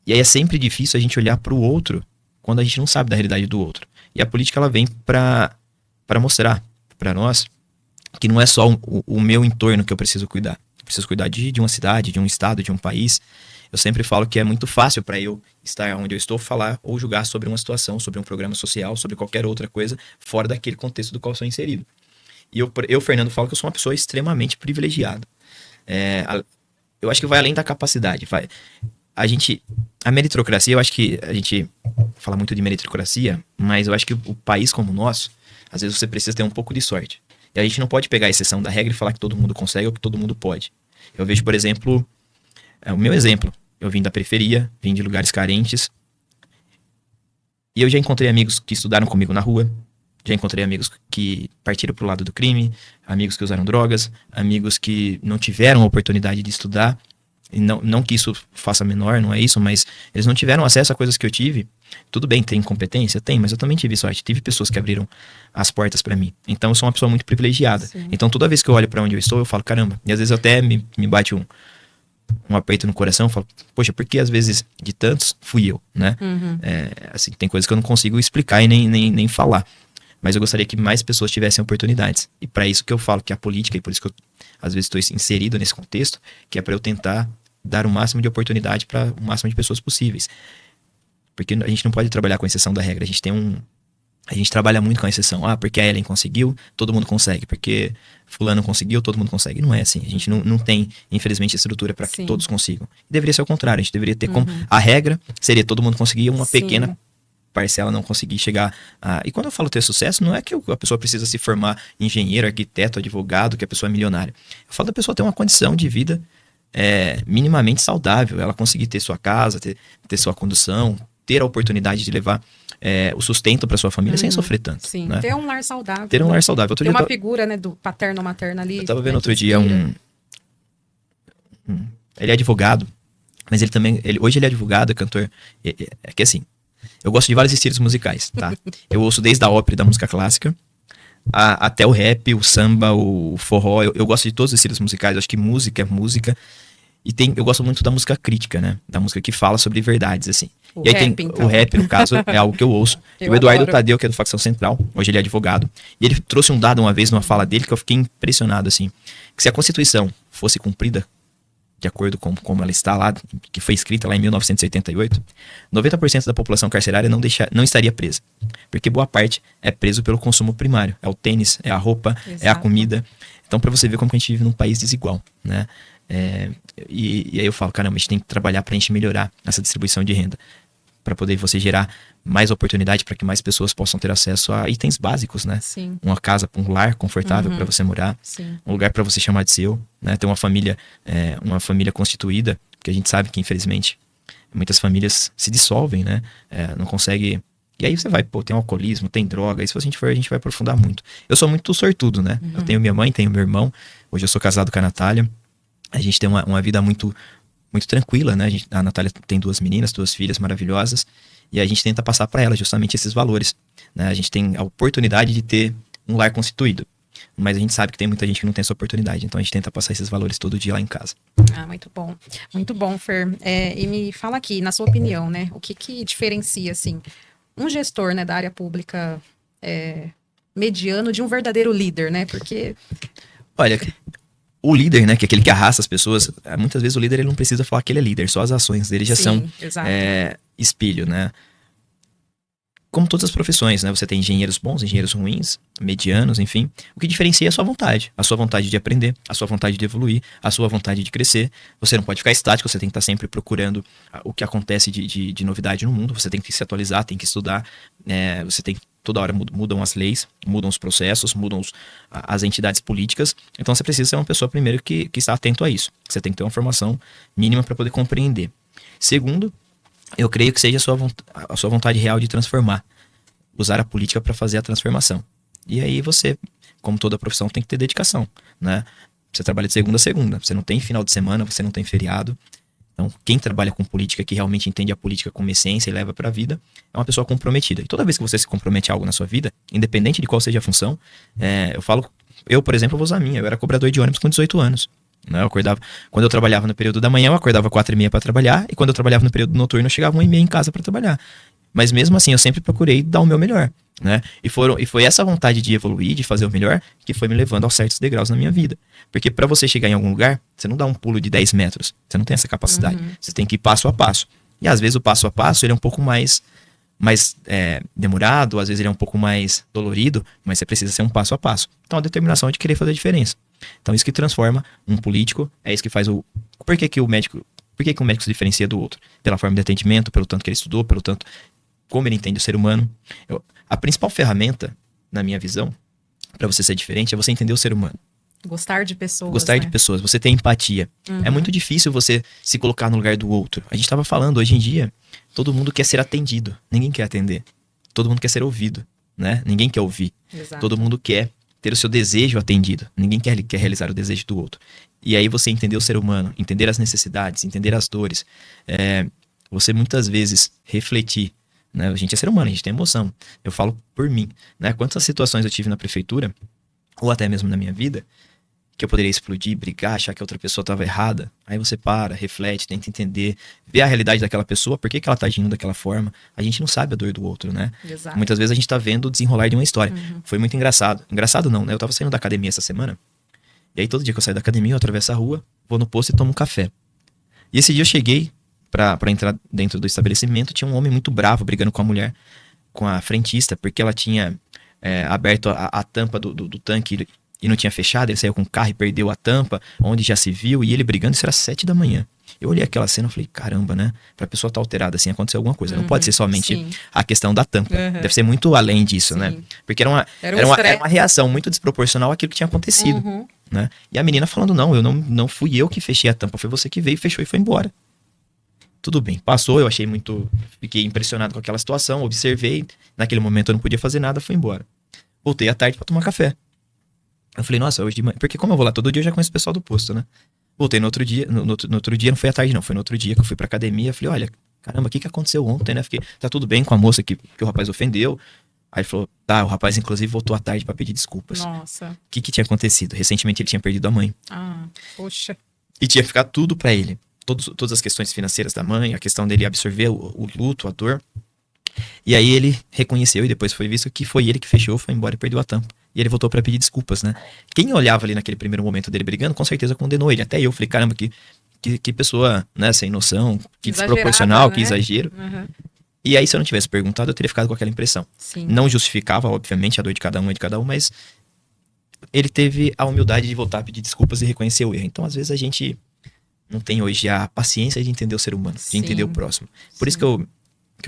E aí é sempre difícil a gente olhar para o outro quando a gente não sabe da realidade do outro. E a política ela vem para mostrar para nós que não é só o meu entorno que eu preciso cuidar. Eu preciso cuidar de uma cidade, de um estado, de um país. Eu sempre falo que é muito fácil para eu estar onde eu estou, falar ou julgar sobre uma situação, sobre um programa social, sobre qualquer outra coisa, fora daquele contexto do qual eu sou inserido. E eu, Fernando, falo que eu sou uma pessoa extremamente privilegiada. Eu acho que vai além da capacidade. A meritocracia, eu acho que a gente fala muito de meritocracia, mas eu acho que o país como o nosso, às vezes você precisa ter um pouco de sorte. E a gente não pode pegar a exceção da regra e falar que todo mundo consegue ou que todo mundo pode. Eu vejo, por exemplo, o meu exemplo. Eu vim da periferia, vim de lugares carentes, e eu já encontrei amigos que estudaram comigo na rua, já encontrei amigos que partiram pro lado do crime, amigos que usaram drogas, amigos que não tiveram a oportunidade de estudar. E não que isso faça menor, não é isso, mas eles não tiveram acesso a coisas que eu tive. Tudo bem, tem competência? Tem, mas eu também tive sorte. Tive pessoas que abriram as portas para mim. Então eu sou uma pessoa muito privilegiada. Sim. Então toda vez que eu olho para onde eu estou, eu falo, caramba. E às vezes até me bate um aperto no coração, eu falo, poxa, porque às vezes de tantos fui eu, né? Uhum. Assim, tem coisas que eu não consigo explicar e nem falar. Mas eu gostaria que mais pessoas tivessem oportunidades. E para isso que eu falo que a política, e por isso que eu às vezes estou inserido nesse contexto, que é para eu tentar dar o máximo de oportunidade para o máximo de pessoas possíveis. Porque a gente não pode trabalhar com exceção da regra. A gente trabalha muito com a exceção. Porque a Ellen conseguiu, todo mundo consegue. Porque fulano conseguiu, todo mundo consegue. Não é assim. A gente não tem, infelizmente, estrutura para que todos consigam. Deveria ser o contrário. A gente deveria ter como... A regra seria todo mundo conseguir, uma pequena parcela não conseguir chegar e quando eu falo ter sucesso, não é que a pessoa precisa se formar engenheiro, arquiteto, advogado, que a pessoa é milionária. Eu falo da pessoa ter uma condição de vida minimamente saudável, ela conseguir ter sua casa, ter sua condução, ter a oportunidade de levar o sustento para sua família sem sofrer tanto. Sim, né? Ter um lar saudável. Ter um lar saudável. Ter uma figura, né, do paterno ou materno ali. Eu tava vendo outro dia ele é advogado, mas hoje ele é advogado, é cantor. É que assim, eu gosto de vários estilos musicais, tá? Eu ouço desde a ópera, da música clássica, até o rap, o samba, o forró. Eu gosto de todos os estilos musicais. Eu acho que música é música. E eu gosto muito da música crítica, né? Da música que fala sobre verdades, assim. E aí então. O rap, no caso, é algo que eu ouço. O Eduardo Tadeu, que é do Facção Central, hoje ele é advogado. E ele trouxe um dado uma vez numa fala dele que eu fiquei impressionado, assim. Que se a Constituição fosse cumprida de acordo com como ela está lá, que foi escrita lá em 1988, 90% da população carcerária não estaria presa. Porque boa parte é preso pelo consumo primário. É o tênis, é a roupa, é a comida. Então, para você ver como que a gente vive num país desigual, né? E aí eu falo, caramba, a gente tem que trabalhar para a gente melhorar essa distribuição de renda, para poder você gerar mais oportunidade para que mais pessoas possam ter acesso a itens básicos, né? Sim. Uma casa, um lar confortável para você morar, Sim. um lugar para você chamar de seu, né? Ter uma família constituída, porque a gente sabe que, infelizmente, muitas famílias se dissolvem, né? Não consegue. E aí você vai, tem um alcoolismo, tem droga, e se a gente vai aprofundar muito. Eu sou muito sortudo, né? Eu tenho minha mãe, tenho meu irmão, hoje eu sou casado com a Natália, a gente tem uma vida muito tranquila, né? A Natália tem 2 meninas, 2 filhas maravilhosas, e a gente tenta passar para ela justamente esses valores, né? A gente tem a oportunidade de ter um lar constituído, mas a gente sabe que tem muita gente que não tem essa oportunidade, então a gente tenta passar esses valores todo dia lá em casa. Muito bom, Fer. E me fala aqui, na sua opinião, né? O que diferencia, assim, um gestor, né, da área pública mediano de um verdadeiro líder, né? Porque... Olha, o líder, né, que é aquele que arrasta as pessoas, muitas vezes o líder ele não precisa falar que ele é líder, só as ações dele já são espelho, né? Como todas as profissões, né? Você tem engenheiros bons, engenheiros ruins, medianos, enfim. O que diferencia é a sua vontade de aprender, a sua vontade de evoluir, a sua vontade de crescer. Você não pode ficar estático, você tem que estar sempre procurando o que acontece de novidade no mundo, você tem que se atualizar, tem que estudar, você tem toda hora mudam as leis, mudam os processos, mudam as entidades políticas. Então você precisa ser uma pessoa, primeiro, que está atento a isso. Você tem que ter uma formação mínima para poder compreender. Segundo, eu creio que seja a sua vontade real de transformar. Usar a política para fazer a transformação. E aí você, como toda profissão, tem que ter dedicação, né? Você trabalha de segunda a segunda. Você não tem final de semana, você não tem feriado. Então, quem trabalha com política, que realmente entende a política como essência e leva para a vida, é uma pessoa comprometida. E toda vez que você se compromete a algo na sua vida, independente de qual seja a função, eu, por exemplo, vou usar a minha. Eu era cobrador de ônibus com 18 anos. Né? Quando eu trabalhava no período da manhã, eu acordava 4h30 para trabalhar. E quando eu trabalhava no período noturno, eu chegava 1h30 em casa para trabalhar. Mas mesmo assim, eu sempre procurei dar o meu melhor. Né? E foi essa vontade de evoluir, de fazer o melhor, que foi me levando aos certos degraus na minha vida. Porque para você chegar em algum lugar, você não dá um pulo de 10 metros. Você não tem essa capacidade. Você tem que ir passo a passo. E às vezes o passo a passo ele é um pouco mais demorado, às vezes ele é um pouco mais dolorido, mas você precisa ser um passo a passo. Então a determinação é de querer fazer a diferença. Então isso que transforma um político, é isso que faz Por que o médico se diferencia do outro? Pela forma de atendimento, pelo tanto que ele estudou, pelo tanto como ele entende o ser humano. A principal ferramenta, na minha visão, para você ser diferente, é você entender o ser humano. Gostar de pessoas. De pessoas, você ter empatia. É muito difícil você se colocar no lugar do outro. A gente estava falando, hoje em dia, todo mundo quer ser atendido. Ninguém quer atender. Todo mundo quer ser ouvido, né? Ninguém quer ouvir. Exato. Todo mundo quer ter o seu desejo atendido. Ninguém quer realizar o desejo do outro. E aí você entender o ser humano, entender as necessidades, entender as dores. Você muitas vezes refletir. Né? A gente é ser humano, a gente tem emoção. Eu falo por mim. Né? Quantas situações eu tive na prefeitura, ou até mesmo na minha vida, que eu poderia explodir, brigar, achar que a outra pessoa estava errada. Aí você para, reflete, tenta entender, vê a realidade daquela pessoa, por que ela está agindo daquela forma. A gente não sabe a dor do outro, né? Exato. Muitas vezes a gente está vendo o desenrolar de uma história. Foi muito engraçado. Engraçado não, né? Eu estava saindo da academia essa semana, e aí todo dia que eu saio da academia, eu atravesso a rua, vou no posto e tomo um café. E esse dia eu cheguei para entrar dentro do estabelecimento, tinha um homem muito bravo brigando com a mulher, com a frentista, porque ela tinha aberto a tampa do tanque e não tinha fechado, ele saiu com o carro e perdeu a tampa, onde já se viu, e ele brigando, isso era 7 da manhã. Eu olhei aquela cena e falei, caramba, né? Pra pessoa estar alterada assim, aconteceu alguma coisa. Não pode ser somente a questão da tampa. Deve ser muito além disso, né? Porque era uma reação muito desproporcional àquilo que tinha acontecido. Né? E a menina falando, não fui eu que fechei a tampa, foi você que veio, fechou e foi embora. Tudo bem, passou, eu fiquei impressionado com aquela situação, observei, naquele momento eu não podia fazer nada, fui embora. Voltei à tarde pra tomar café. Eu falei, nossa, hoje de manhã, porque como eu vou lá todo dia, eu já conheço o pessoal do posto, né? Voltei no outro dia, no outro dia, não foi à tarde não, foi no outro dia que eu fui pra academia, falei, olha, caramba, o que aconteceu ontem, né? Fiquei, tá tudo bem com a moça que o rapaz ofendeu. Aí ele falou, tá, o rapaz inclusive voltou à tarde pra pedir desculpas. Nossa. O que tinha acontecido? Recentemente ele tinha perdido a mãe. Ah, poxa. E tinha ficado tudo pra ele. Todas as questões financeiras da mãe, a questão dele absorver o luto, a dor. E aí ele reconheceu e depois foi visto que foi ele que fechou, foi embora e perdeu a tampa. E ele voltou pra pedir desculpas, né? Quem olhava ali naquele primeiro momento dele brigando, com certeza condenou ele. Até eu falei, caramba, que que pessoa, né, sem noção, que Exagerada, desproporcional, né? que exagero. Uhum. E aí, se eu não tivesse perguntado, eu teria ficado com aquela impressão. Sim. Não justificava, obviamente, a dor de cada um, mas ele teve a humildade de voltar a pedir desculpas e reconhecer o erro. Então, às vezes, a gente não tem hoje a paciência de entender o ser humano, de entender o próximo. Por isso que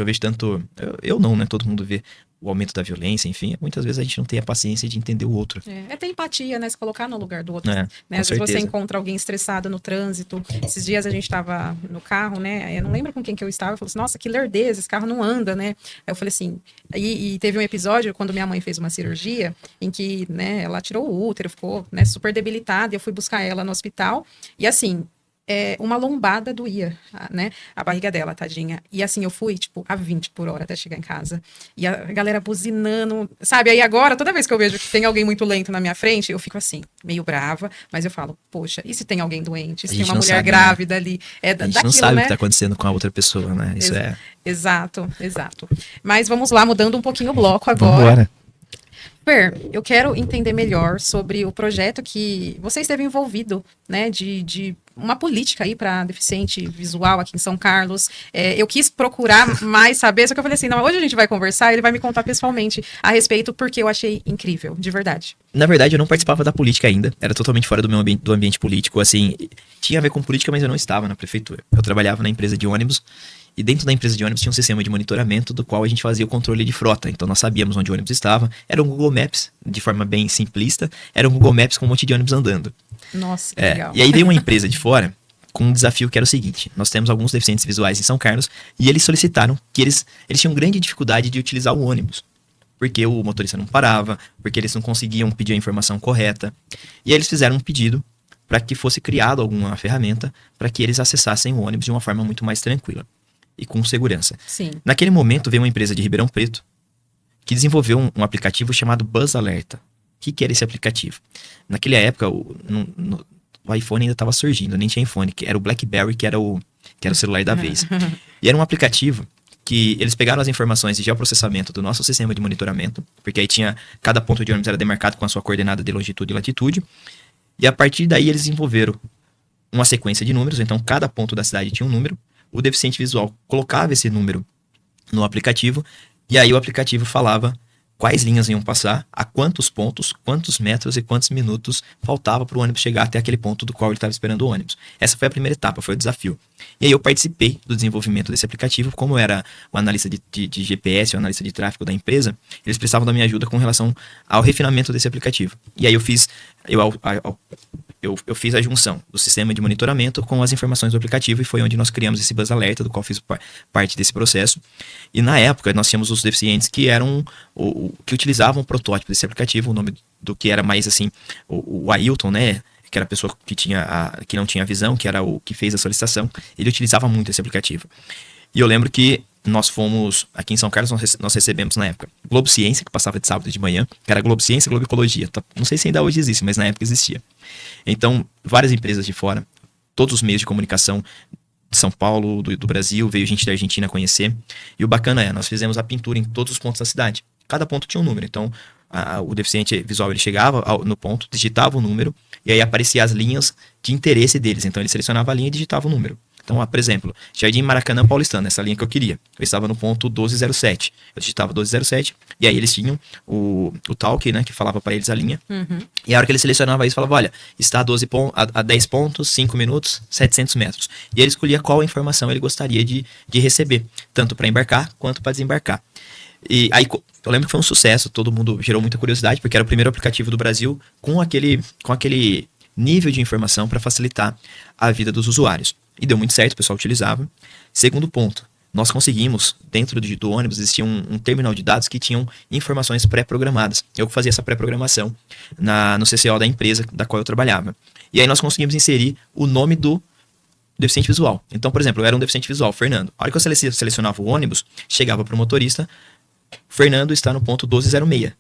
eu vejo tanto... Eu não, né? Todo mundo vê o aumento da violência, enfim. Muitas vezes a gente não tem a paciência de entender o outro. É ter empatia, né? Se colocar no lugar do outro. É, Né? Às vezes você encontra alguém estressado no trânsito. Esses dias a gente estava no carro, né? Eu não lembro com quem que eu estava. Eu falei assim, nossa, que lerdeza, esse carro não anda, né? Aí eu falei assim... E teve um episódio, quando minha mãe fez uma cirurgia, em que, né, ela tirou o útero, ficou, né, super debilitada. E eu fui buscar ela no hospital. E assim... uma lombada doía, né? A barriga dela, tadinha. E assim, eu fui, tipo, a 20 por hora até chegar em casa. E a galera buzinando, sabe? Aí agora, toda vez que eu vejo que tem alguém muito lento na minha frente, eu fico assim, meio brava. Mas eu falo, poxa, e se tem alguém doente? Se tem uma mulher grávida ali? A gente não sabe o que tá acontecendo com a outra pessoa, né? Isso Exato. Mas vamos lá, mudando um pouquinho o bloco agora. Vambora. Fer, eu quero entender melhor sobre o projeto que você esteve envolvido, né, de uma política aí para deficiente visual aqui em São Carlos. Eu quis procurar mais saber, só que eu falei assim, não, hoje a gente vai conversar, ele vai me contar pessoalmente a respeito, porque eu achei incrível, de verdade. Na verdade, eu não participava da política ainda, era totalmente fora do meu do ambiente político, assim, tinha a ver com política, mas eu não estava na prefeitura. Eu trabalhava na empresa de ônibus, e dentro da empresa de ônibus tinha um sistema de monitoramento do qual a gente fazia o controle de frota. Então nós sabíamos onde o ônibus estava. Era um Google Maps, de forma bem simplista. Era um Google Maps com um monte de ônibus andando. Nossa, que legal. E aí veio uma empresa de fora com um desafio que era o seguinte. Nós temos alguns deficientes visuais em São Carlos e eles solicitaram que eles tinham grande dificuldade de utilizar o ônibus. Porque o motorista não parava, porque eles não conseguiam pedir a informação correta. E aí eles fizeram um pedido para que fosse criado alguma ferramenta para que eles acessassem o ônibus de uma forma muito mais tranquila e com segurança. Sim. Naquele momento veio uma empresa de Ribeirão Preto que desenvolveu um aplicativo chamado Buzz Alerta. O que era esse aplicativo? Naquela época o iPhone ainda estava surgindo, nem tinha iPhone, que era o BlackBerry, que era o celular da vez. E era um aplicativo que eles pegaram as informações de geoprocessamento do nosso sistema de monitoramento, porque aí cada ponto de ônibus era demarcado com a sua coordenada de longitude e latitude, e a partir daí eles desenvolveram uma sequência de números, então cada ponto da cidade tinha um número. O deficiente visual colocava esse número no aplicativo e aí o aplicativo falava quais linhas iam passar, a quantos pontos, quantos metros e quantos minutos faltava para o ônibus chegar até aquele ponto do qual ele estava esperando o ônibus. Essa foi a primeira etapa, foi o desafio. E aí eu participei do desenvolvimento desse aplicativo, como eu era o analista de GPS, o analista de tráfego da empresa, eles precisavam da minha ajuda com relação ao refinamento desse aplicativo. E aí eu fiz a junção do sistema de monitoramento com as informações do aplicativo e foi onde nós criamos esse Buzz Alerta, do qual fiz parte desse processo. E na época nós tínhamos os deficientes que que utilizavam o protótipo desse aplicativo, o nome do que era mais assim, o Ailton, né? Que era a pessoa que não tinha visão, que era o que fez a solicitação, ele utilizava muito esse aplicativo. E eu lembro que nós fomos, aqui em São Carlos, nós recebemos na época Globo Ciência, que passava de sábado de manhã, que era Globo Ciência e Globo Ecologia. Não sei se ainda hoje existe, mas na época existia. Então, várias empresas de fora, todos os meios de comunicação de São Paulo, do Brasil, veio gente da Argentina conhecer. E o bacana nós fizemos a pintura em todos os pontos da cidade. Cada ponto tinha um número, então o deficiente visual ele chegava no ponto, digitava o número e aí aparecia as linhas de interesse deles. Então ele selecionava a linha e digitava o número. Então, por exemplo, Jardim Maracanã Paulistano, essa linha que eu queria. Eu estava no ponto 1207. Eu digitava 1207 e aí eles tinham o talk, né, que falava para eles a linha. Uhum. E a hora que ele selecionava isso, falava, olha, está a 10 pontos, 5 minutos, 700 metros. E ele escolhia qual informação ele gostaria de receber, tanto para embarcar quanto para desembarcar. E aí eu lembro que foi um sucesso, todo mundo gerou muita curiosidade, porque era o primeiro aplicativo do Brasil com aquele nível de informação para facilitar a vida dos usuários. E deu muito certo, o pessoal utilizava. Segundo ponto, nós conseguimos, dentro do ônibus, existia um terminal de dados que tinham informações pré-programadas. Eu fazia essa pré-programação no CCO da empresa da qual eu trabalhava. E aí nós conseguimos inserir o nome do deficiente visual. Então, por exemplo, eu era um deficiente visual, Fernando. A hora que eu selecionava o ônibus, chegava para o motorista, Fernando está no ponto 1206.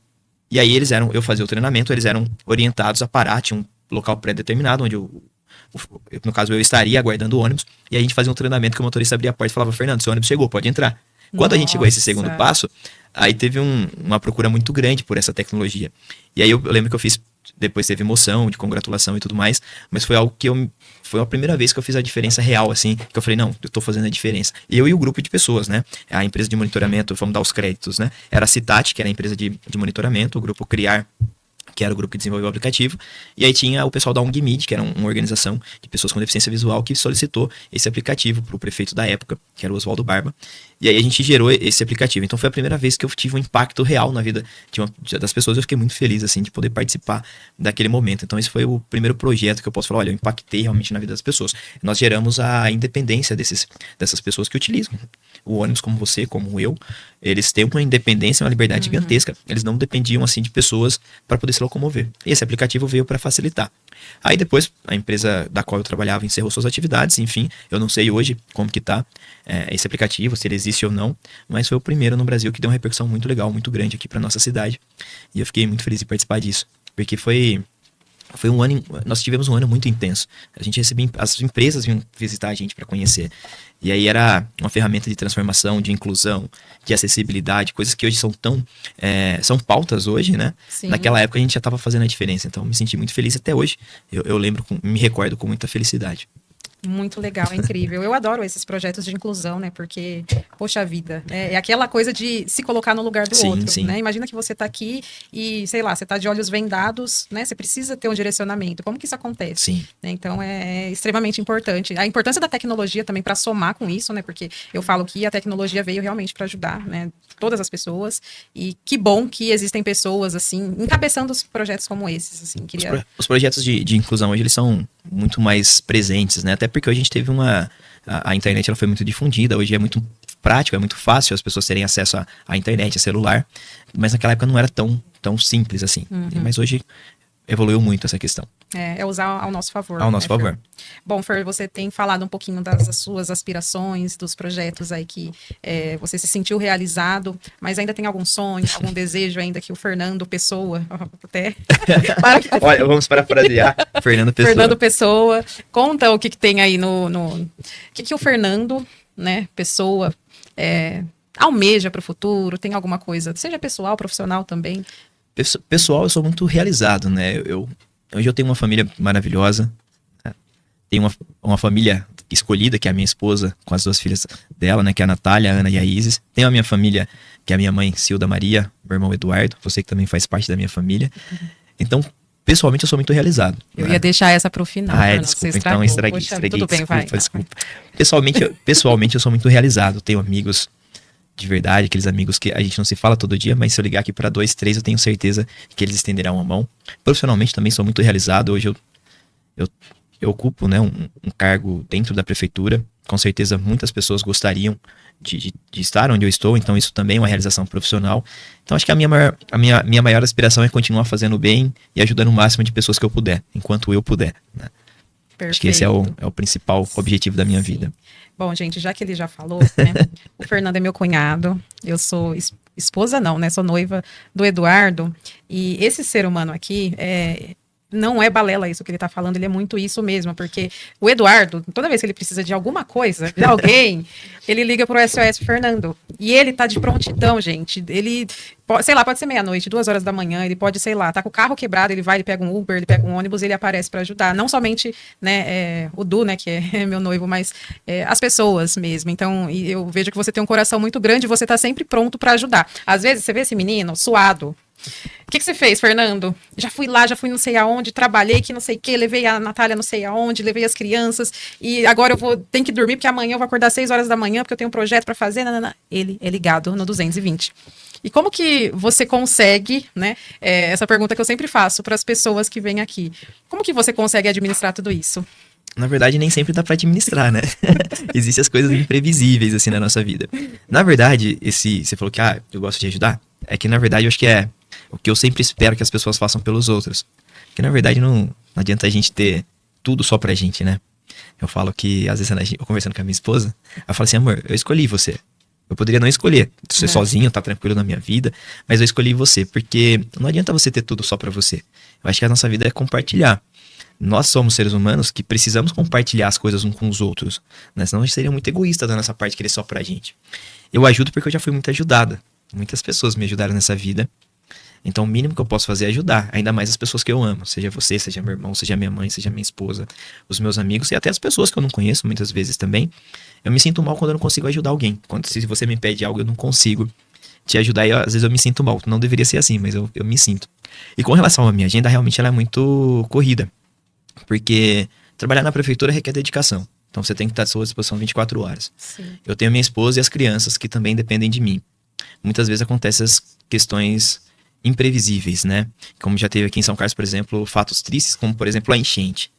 E aí eu fazia o treinamento, eles eram orientados a parar, tinha um local pré-determinado, onde no caso eu estaria aguardando o ônibus, e aí a gente fazia um treinamento que o motorista abria a porta e falava, Fernando, seu ônibus chegou, pode entrar. Quando a gente chegou a esse segundo passo, aí teve uma procura muito grande por essa tecnologia. E aí eu lembro que eu fiz depois teve emoção, de congratulação e tudo mais, mas foi algo que foi a primeira vez que eu fiz a diferença real, assim, que eu falei, não, eu tô fazendo a diferença. Eu e o grupo de pessoas, né? A empresa de monitoramento, vamos dar os créditos, né? Era a Citat, que era a empresa de monitoramento, o grupo Criar, que era o grupo que desenvolveu o aplicativo, e aí tinha o pessoal da ONG-MID, que era uma organização de pessoas com deficiência visual, que solicitou esse aplicativo para o prefeito da época, que era o Oswaldo Barba, e aí a gente gerou esse aplicativo. Então foi a primeira vez que eu tive um impacto real na vida das pessoas, eu fiquei muito feliz, assim, de poder participar daquele momento. Então esse foi o primeiro projeto que eu posso falar, olha, eu impactei realmente na vida das pessoas. Nós geramos a independência dessas pessoas que utilizam o ônibus, como você, como eu. Eles têm uma independência, uma liberdade gigantesca. Eles não dependiam, assim, de pessoas para poder se locomover. E esse aplicativo veio para facilitar. Aí depois, a empresa da qual eu trabalhava encerrou suas atividades, enfim, eu não sei hoje como que tá esse aplicativo, se ele existe ou não, mas foi o primeiro no Brasil que deu uma repercussão muito legal, muito grande aqui para nossa cidade. E eu fiquei muito feliz de participar disso, porque foi um ano, nós tivemos um ano muito intenso. A gente recebia, as empresas vinham visitar a gente para conhecer. E aí era uma ferramenta de transformação, de inclusão, de acessibilidade, coisas que hoje são pautas hoje, né? Sim. Naquela época a gente já estava fazendo a diferença. Então me senti muito feliz até hoje. Eu lembro, me recordo com muita felicidade. Muito legal, é incrível. Eu adoro esses projetos de inclusão, né? Porque, poxa vida, né? É aquela coisa de se colocar no lugar do outro, sim. né? Imagina que você tá aqui e, sei lá, você tá de olhos vendados, né? Você precisa ter um direcionamento. Como que isso acontece? Sim. Né? Então, é extremamente importante. A importância da tecnologia também para somar com isso, né? Porque eu falo que a tecnologia veio realmente para ajudar, né? Todas as pessoas. E que bom que existem pessoas, assim, encabeçando os projetos como esses, assim. Os projetos de inclusão hoje, eles são muito mais presentes, né? Até porque hoje a gente teve a internet, ela foi muito difundida, hoje é muito prático, é muito fácil as pessoas terem acesso à internet, a celular, mas naquela época não era tão simples assim. Mas hoje evoluiu muito essa questão. É usar ao nosso favor. Ao nosso favor. Bom, Fer, você tem falado um pouquinho das suas aspirações, dos projetos aí que você se sentiu realizado, mas ainda tem algum sonho, algum desejo ainda que o Fernando Pessoa, até... Olha, vamos parafrasear. Fernando Pessoa. Fernando Pessoa, conta o que tem aí o que o Fernando, né, Pessoa, almeja para o futuro, tem alguma coisa, seja pessoal, profissional também? Pessoal, eu sou muito realizado, né? Hoje eu tenho uma família maravilhosa, né? Tenho uma família escolhida, que é a minha esposa, com as duas filhas dela, né? Que é a Natália, a Ana e a Isis. Tenho a minha família, que é a minha mãe, Cilda Maria, meu irmão Eduardo, você que também faz parte da minha família. Então, pessoalmente, eu sou muito realizado. Eu ia deixar essa para o final. Desculpa, então estraguei. Tudo bem, desculpa. Pessoalmente, eu sou muito realizado. Tenho amigos de verdade, aqueles amigos que a gente não se fala todo dia, mas se eu ligar aqui para 2, 3, eu tenho certeza que eles estenderão a mão. Profissionalmente também sou muito realizado. Hoje eu ocupo, né, um cargo dentro da prefeitura. Com certeza muitas pessoas gostariam de estar onde eu estou, então isso também é uma realização profissional. Então acho que a minha maior aspiração é continuar fazendo bem e ajudando o máximo de pessoas que eu puder, enquanto eu puder, né? Perfeito. Acho que esse é o principal objetivo da minha vida. Bom, gente, já que ele já falou, né? O Fernando é meu cunhado, eu sou esposa não, né? Sou noiva do Eduardo, e esse ser humano aqui não é balela isso que ele tá falando, ele é muito isso mesmo, porque o Eduardo, toda vez que ele precisa de alguma coisa, de alguém, ele liga pro SOS Fernando, e ele tá de prontidão, gente, ele, sei lá, pode ser meia-noite, 2 horas da manhã, ele pode, sei lá, tá com o carro quebrado, ele vai, ele pega um Uber, ele pega um ônibus, ele aparece para ajudar, não somente, né, o Du, né, que é meu noivo, mas as pessoas mesmo, então eu vejo que você tem um coração muito grande, você tá sempre pronto para ajudar, às vezes você vê esse menino suado. O que você fez, Fernando? Já fui lá, já fui não sei aonde, trabalhei que não sei o que, levei a Natália não sei aonde, levei as crianças, e agora tenho que dormir, porque amanhã eu vou acordar 6 horas da manhã, porque eu tenho um projeto para fazer, nanana. Ele é ligado no 220. E como que você consegue, né, essa pergunta que eu sempre faço para as pessoas que vêm aqui, como que você consegue administrar tudo isso? Na verdade, nem sempre dá pra administrar, né? Existem as coisas imprevisíveis, assim, na nossa vida. Na verdade, você falou que, eu gosto de ajudar, é que, na verdade, eu acho que é o que eu sempre espero que as pessoas façam pelos outros. Porque, na verdade, não adianta a gente ter tudo só pra gente, né? Eu falo que, às vezes, eu conversando com a minha esposa, eu falo assim, amor, eu escolhi você. Eu poderia não escolher, ser sozinho, tá tranquilo na minha vida, mas eu escolhi você, porque não adianta você ter tudo só pra você. Eu acho que a nossa vida é compartilhar. Nós somos seres humanos que precisamos compartilhar as coisas uns com os outros, né? Senão a gente seria muito egoísta da nossa parte querer só pra gente. Eu ajudo porque eu já fui muito ajudada. Muitas pessoas me ajudaram nessa vida. Então o mínimo que eu posso fazer é ajudar, ainda mais as pessoas que eu amo, seja você, seja meu irmão, seja minha mãe, seja minha esposa, os meus amigos e até as pessoas que eu não conheço muitas vezes também. Eu me sinto mal quando eu não consigo ajudar alguém. Se você me pede algo, eu não consigo te ajudar e às vezes eu me sinto mal. Não deveria ser assim, mas eu me sinto. E com relação à minha agenda, realmente ela é muito corrida, porque trabalhar na prefeitura requer dedicação. Então você tem que estar à sua disposição 24 horas. Sim. Eu tenho minha esposa e as crianças que também dependem de mim. Muitas vezes acontecem as questões imprevisíveis, né? Como já teve aqui em São Carlos, por exemplo, fatos tristes, como por exemplo a enchente.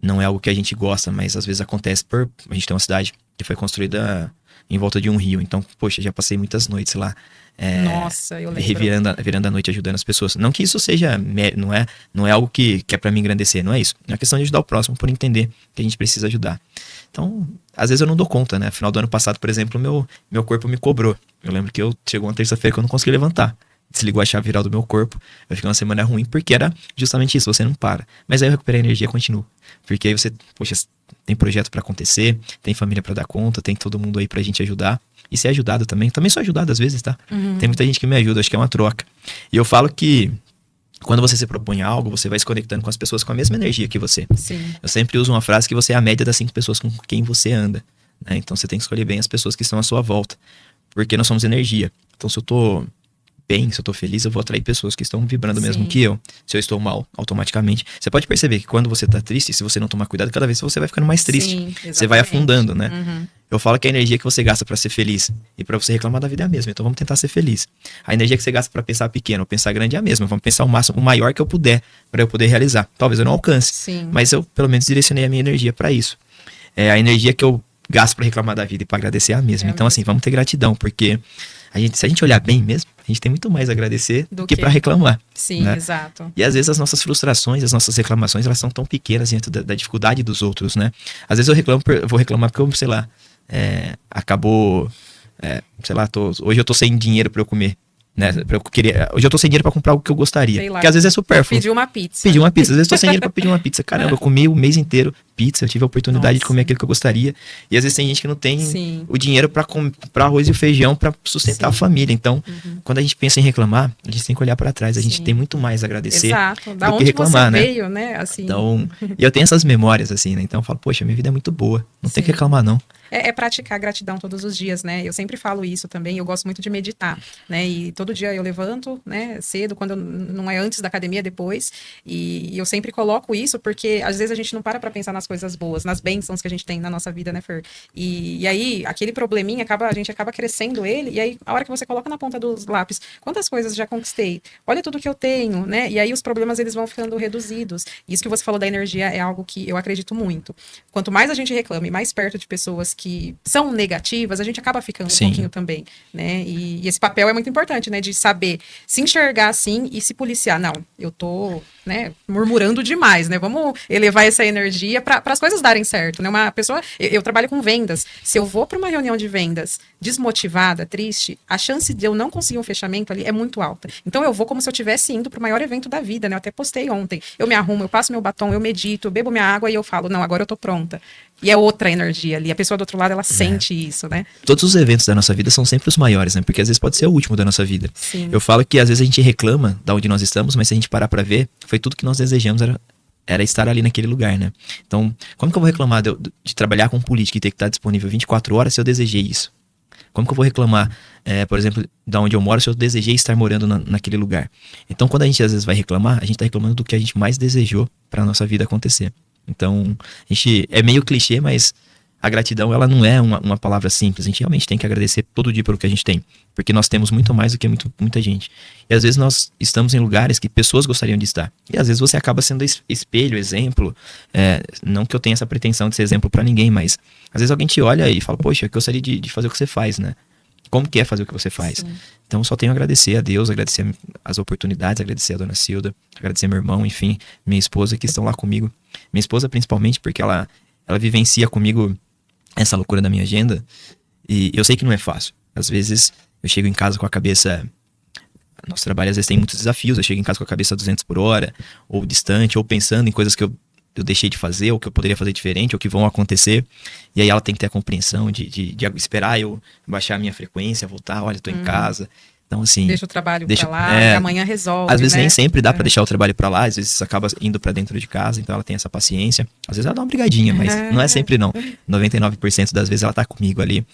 Não é algo que a gente gosta, mas às vezes acontece a gente tem uma cidade que foi construída em volta de um rio. Então, poxa, já passei muitas noites lá. Nossa, eu lembro. Virando a noite, ajudando as pessoas. Não que isso seja, não é algo que é pra me engrandecer, não é isso. É uma questão de ajudar o próximo por entender que a gente precisa ajudar. Então, às vezes eu não dou conta, né? Final do ano passado, por exemplo, meu corpo me cobrou. Eu lembro que chegou uma terça-feira que eu não consegui levantar. Desligou a chave viral do meu corpo. Eu fiquei uma semana ruim, porque era justamente isso, você não para. Mas aí eu recuperei a energia e continuo. Porque aí você, poxa, tem projeto pra acontecer, tem família pra dar conta, tem todo mundo aí pra gente ajudar. E ser ajudado também. Também sou ajudado às vezes, tá? Tem muita gente que me ajuda, acho que é uma troca. E eu falo que quando você se propõe a algo, você vai se conectando com as pessoas com a mesma energia que você. Sim. Eu sempre uso uma frase que você é a média das 5 pessoas com quem você anda, né? Então você tem que escolher bem as pessoas que estão à sua volta. Porque nós somos energia. Então se eu tô bem, se eu tô feliz, eu vou atrair pessoas que estão vibrando mesmo Sim. que eu. Se eu estou mal, automaticamente. Você pode perceber que quando você tá triste, se você não tomar cuidado, cada vez você vai ficando mais triste. Sim, Você vai exatamente. afundando, né? Uhum. Eu falo que a energia que você gasta pra ser feliz e pra você reclamar da vida é a mesma. Então vamos tentar ser feliz. A energia que você gasta pra pensar pequeno ou pensar grande é a mesma. Vamos pensar o maior que eu puder pra eu poder realizar. Talvez eu não alcance, Sim. mas eu pelo menos direcionei a minha energia pra isso. A energia que eu gasto pra reclamar da vida e pra agradecer é a mesma. É a Então assim, vamos ter gratidão, porque se a gente olhar bem mesmo, a gente tem muito mais a agradecer do que pra reclamar. Sim, né? exato. E às vezes as nossas frustrações, as nossas reclamações, elas são tão pequenas dentro da dificuldade dos outros, né? Às vezes eu vou reclamar porque eu, sei lá, acabou, sei lá, hoje eu tô sem dinheiro pra eu comer, né? Hoje eu tô sem dinheiro pra comprar algo que eu gostaria. Sei lá, porque às vezes é supérfluo. Pedir uma pizza. Pedir uma pizza. Às vezes eu tô sem dinheiro pra pedir uma pizza. Caramba, eu comi o mês inteiro pizza, eu tive a oportunidade de comer aquilo que eu gostaria. E às vezes tem gente que não tem Sim. o dinheiro pra comprar arroz e feijão pra sustentar a família. Então, quando a gente pensa em reclamar, a gente tem que olhar pra trás. A gente tem muito mais a agradecer Exato. Da do onde que reclamar, você né? veio, né? Assim. Então, e eu tenho essas memórias, assim, né? Então eu falo, poxa, minha vida é muito boa. Não tem que reclamar, não. É praticar gratidão todos os dias, né? Eu sempre falo isso também, eu gosto muito de meditar, né? E todo dia eu levanto, né, cedo, quando não é antes da academia, depois, e eu sempre coloco isso, porque às vezes a gente não para pra pensar nas coisas boas, nas bênçãos que a gente tem na nossa vida, né, Fer? E aí, aquele probleminha, a gente acaba crescendo ele, e aí, a hora que você coloca na ponta dos lápis, quantas coisas já conquistei? Olha tudo que eu tenho, né? E aí os problemas, eles vão ficando reduzidos. Isso que você falou da energia é algo que eu acredito muito. Quanto mais a gente reclama e mais perto de pessoas que são negativas, a gente acaba ficando um pouquinho também, né? E esse papel é muito importante, né? De saber se enxergar assim e se policiar. Não, eu tô, né, murmurando demais, né? Vamos elevar essa energia para as coisas darem certo, né? Uma pessoa, eu trabalho com vendas. Se eu vou para uma reunião de vendas desmotivada, triste, a chance de eu não conseguir um fechamento ali é muito alta. Então eu vou como se eu estivesse indo para o maior evento da vida, né? Eu até postei ontem. Eu me arrumo, eu passo meu batom, eu medito, eu bebo minha água e eu falo, não, agora eu tô pronta. E é outra energia ali. A pessoa do outro lado, ela sente isso, né? Todos os eventos da nossa vida são sempre os maiores, né? Porque às vezes pode ser o último da nossa vida. Sim. Eu falo que às vezes a gente reclama da onde nós estamos, mas se a gente parar pra ver, foi tudo que nós desejamos, era estar ali naquele lugar, né? Então, como que eu vou reclamar de trabalhar com política e ter que estar disponível 24 horas se eu desejei isso? Como que eu vou reclamar, por exemplo, da onde eu moro se eu desejei estar morando naquele lugar? Então, quando a gente às vezes vai reclamar, a gente tá reclamando do que a gente mais desejou pra nossa vida acontecer. Então, é meio clichê, mas a gratidão, ela não é uma palavra simples. A gente realmente tem que agradecer todo dia pelo que a gente tem. Porque nós temos muito mais do que muita gente. E às vezes nós estamos em lugares que pessoas gostariam de estar. E às vezes você acaba sendo espelho, exemplo. Não que eu tenha essa pretensão de ser exemplo pra ninguém, mas às vezes alguém te olha e fala, poxa, eu gostaria de fazer o que você faz, né? Como que é fazer o que você faz? Sim. Então só tenho a agradecer a Deus, agradecer as oportunidades, agradecer a dona Cilda, agradecer meu irmão, enfim, minha esposa que estão lá comigo. Minha esposa principalmente, porque ela vivencia comigo essa loucura da minha agenda. E eu sei que não é fácil. Às vezes eu chego em casa com a cabeça... Nosso trabalho às vezes tem muitos desafios. Eu chego em casa com a cabeça a 200 por hora, ou distante, ou pensando em coisas que eu deixei de fazer, ou que eu poderia fazer diferente, ou que vão acontecer. E aí ela tem que ter a compreensão de esperar eu baixar a minha frequência, voltar, olha, tô em casa. Então, assim... Deixa o trabalho pra lá, e amanhã resolve, às vezes né? nem sempre dá pra deixar o trabalho pra lá, às vezes acaba indo pra dentro de casa, então ela tem essa paciência. Às vezes ela dá uma brigadinha, mas não é sempre não. 99% das vezes ela tá comigo ali,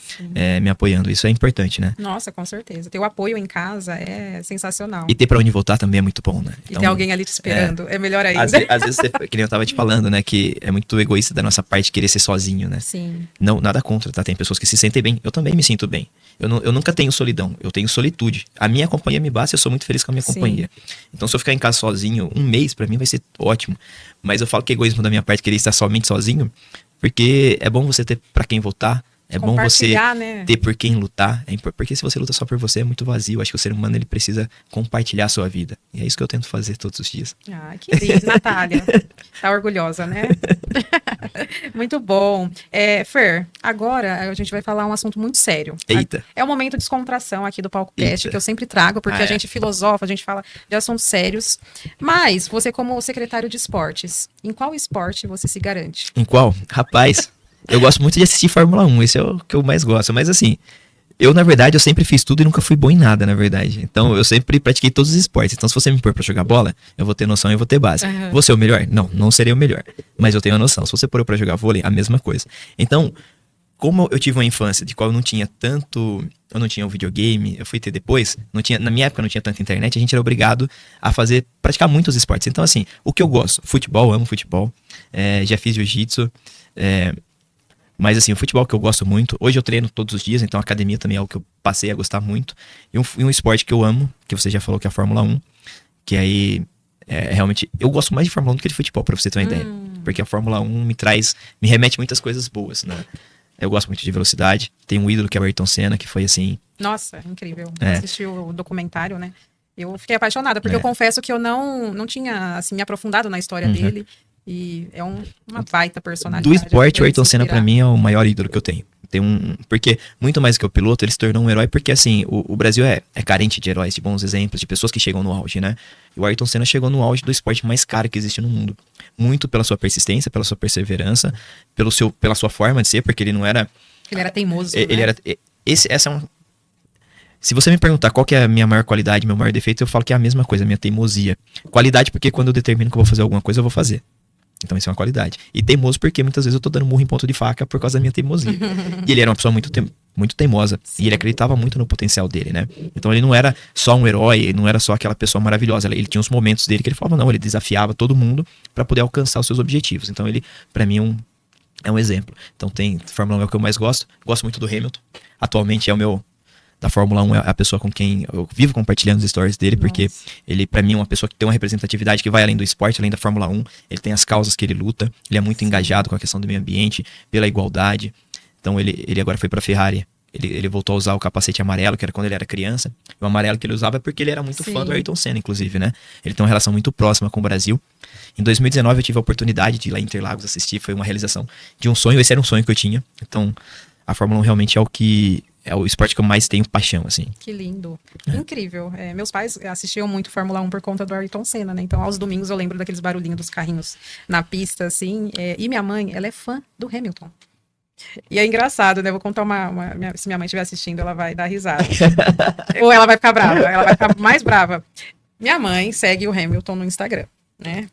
me apoiando. Isso é importante, né? Nossa, com certeza. Ter o apoio em casa é sensacional. E ter pra onde voltar também é muito bom, né? E ter alguém ali te esperando, é melhor ainda. Às vezes, que nem eu tava te falando, né? Que é muito egoísta da nossa parte querer ser sozinho, né? Sim. Não, nada contra, tá? Tem pessoas que se sentem bem. Eu também me sinto bem. Eu nunca tenho solidão, eu tenho solitude. A minha companhia me basta, eu sou muito feliz com a minha companhia. Então, se eu ficar em casa sozinho um mês, pra mim vai ser ótimo. Mas eu falo que é egoísmo da minha parte querer estar somente sozinho, porque é bom você ter pra quem voltar. É bom você ter por quem lutar. Porque se você luta só por você, é muito vazio. Acho que o ser humano ele precisa compartilhar a sua vida. E é isso que eu tento fazer todos os dias. Ah, que lindo, Natália. Tá orgulhosa, né? Muito bom. Fer, agora a gente vai falar um assunto muito sério. Eita. É um momento de descontração aqui do PalcoCast, que eu sempre trago, porque a gente filosofa, a gente fala de assuntos sérios. Mas, você como secretário de esportes, em qual esporte você se garante? Em qual? Rapaz... Eu gosto muito de assistir Fórmula 1, esse é o que eu mais gosto. Mas assim, na verdade, eu sempre fiz tudo e nunca fui bom em nada, na verdade. Então, eu sempre pratiquei todos os esportes. Então, se você me pôr pra jogar bola, eu vou ter noção e eu vou ter base. Vou ser o melhor? Não serei o melhor. Mas eu tenho a noção. Se você pôr pra jogar vôlei, a mesma coisa. Então, como eu tive uma infância de qual eu não tinha tanto... Eu não tinha um videogame, eu fui ter depois. Na minha época não tinha tanta internet, a gente era obrigado a praticar muitos esportes. Então, assim, o que eu gosto? Futebol, amo futebol. Já fiz jiu-jitsu. Mas assim, o futebol que eu gosto muito, hoje eu treino todos os dias, então a academia também é algo que eu passei a gostar muito. E um esporte que eu amo, que você já falou que é a Fórmula 1, que aí realmente, eu gosto mais de Fórmula 1 do que de futebol, pra você ter uma ideia. Porque a Fórmula 1 me remete muitas coisas boas, né? Eu gosto muito de velocidade, tem um ídolo que é o Ayrton Senna, que foi assim... Nossa, incrível. Assisti o documentário, né? Eu fiquei apaixonada, porque eu confesso que eu não tinha, assim, me aprofundado na história dele. E é uma baita personalidade. Do esporte, o Ayrton Senna pra mim é o maior ídolo que eu tenho. Porque muito mais que o piloto, ele se tornou um herói, porque assim, o Brasil é carente de heróis, de bons exemplos, de pessoas que chegam no auge, né? E o Ayrton Senna chegou no auge do esporte mais caro que existe no mundo. Muito pela sua persistência, pela sua perseverança, pela sua forma de ser, porque ele não era... Ele era teimoso, ele né? era... Essa é Se você me perguntar qual que é a minha maior qualidade, meu maior defeito, eu falo que é a mesma coisa, a minha teimosia. Qualidade porque quando eu determino que eu vou fazer alguma coisa, eu vou fazer. Então isso é uma qualidade. E teimoso porque muitas vezes eu tô dando murro em ponto de faca por causa da minha teimosia. E ele era uma pessoa muito teimosa. Sim. E ele acreditava muito no potencial dele, né? Então ele não era só um herói, ele não era só aquela pessoa maravilhosa. Ele tinha os momentos dele que ele falava, não, ele desafiava todo mundo para poder alcançar os seus objetivos. Então ele, pra mim, é um exemplo. Então tem Fórmula 1 é o que eu mais gosto. Gosto muito do Hamilton. Atualmente é o meu... Da Fórmula 1 é a pessoa com quem eu vivo compartilhando os stories dele, porque ele, pra mim, é uma pessoa que tem uma representatividade que vai além do esporte, além da Fórmula 1. Ele tem as causas que ele luta, ele é muito engajado com a questão do meio ambiente, pela igualdade. Então ele agora foi pra Ferrari. Ele voltou a usar o capacete amarelo, que era quando ele era criança. O amarelo que ele usava é porque ele era muito fã do Ayrton Senna, inclusive, né? Ele tem uma relação muito próxima com o Brasil. Em 2019 eu tive a oportunidade de ir lá em Interlagos assistir, foi uma realização de um sonho, esse era um sonho que eu tinha. Então a Fórmula 1 realmente é o esporte que eu mais tenho paixão, assim. Que lindo. Incrível. Meus pais assistiam muito Fórmula 1 por conta do Ayrton Senna, né? Então, aos domingos eu lembro daqueles barulhinhos dos carrinhos na pista, assim. E minha mãe, ela é fã do Hamilton. E é engraçado, né? Vou contar se minha mãe estiver assistindo, ela vai dar risada. Ou ela vai ficar brava. Ela vai ficar mais brava. Minha mãe segue o Hamilton no Instagram, né?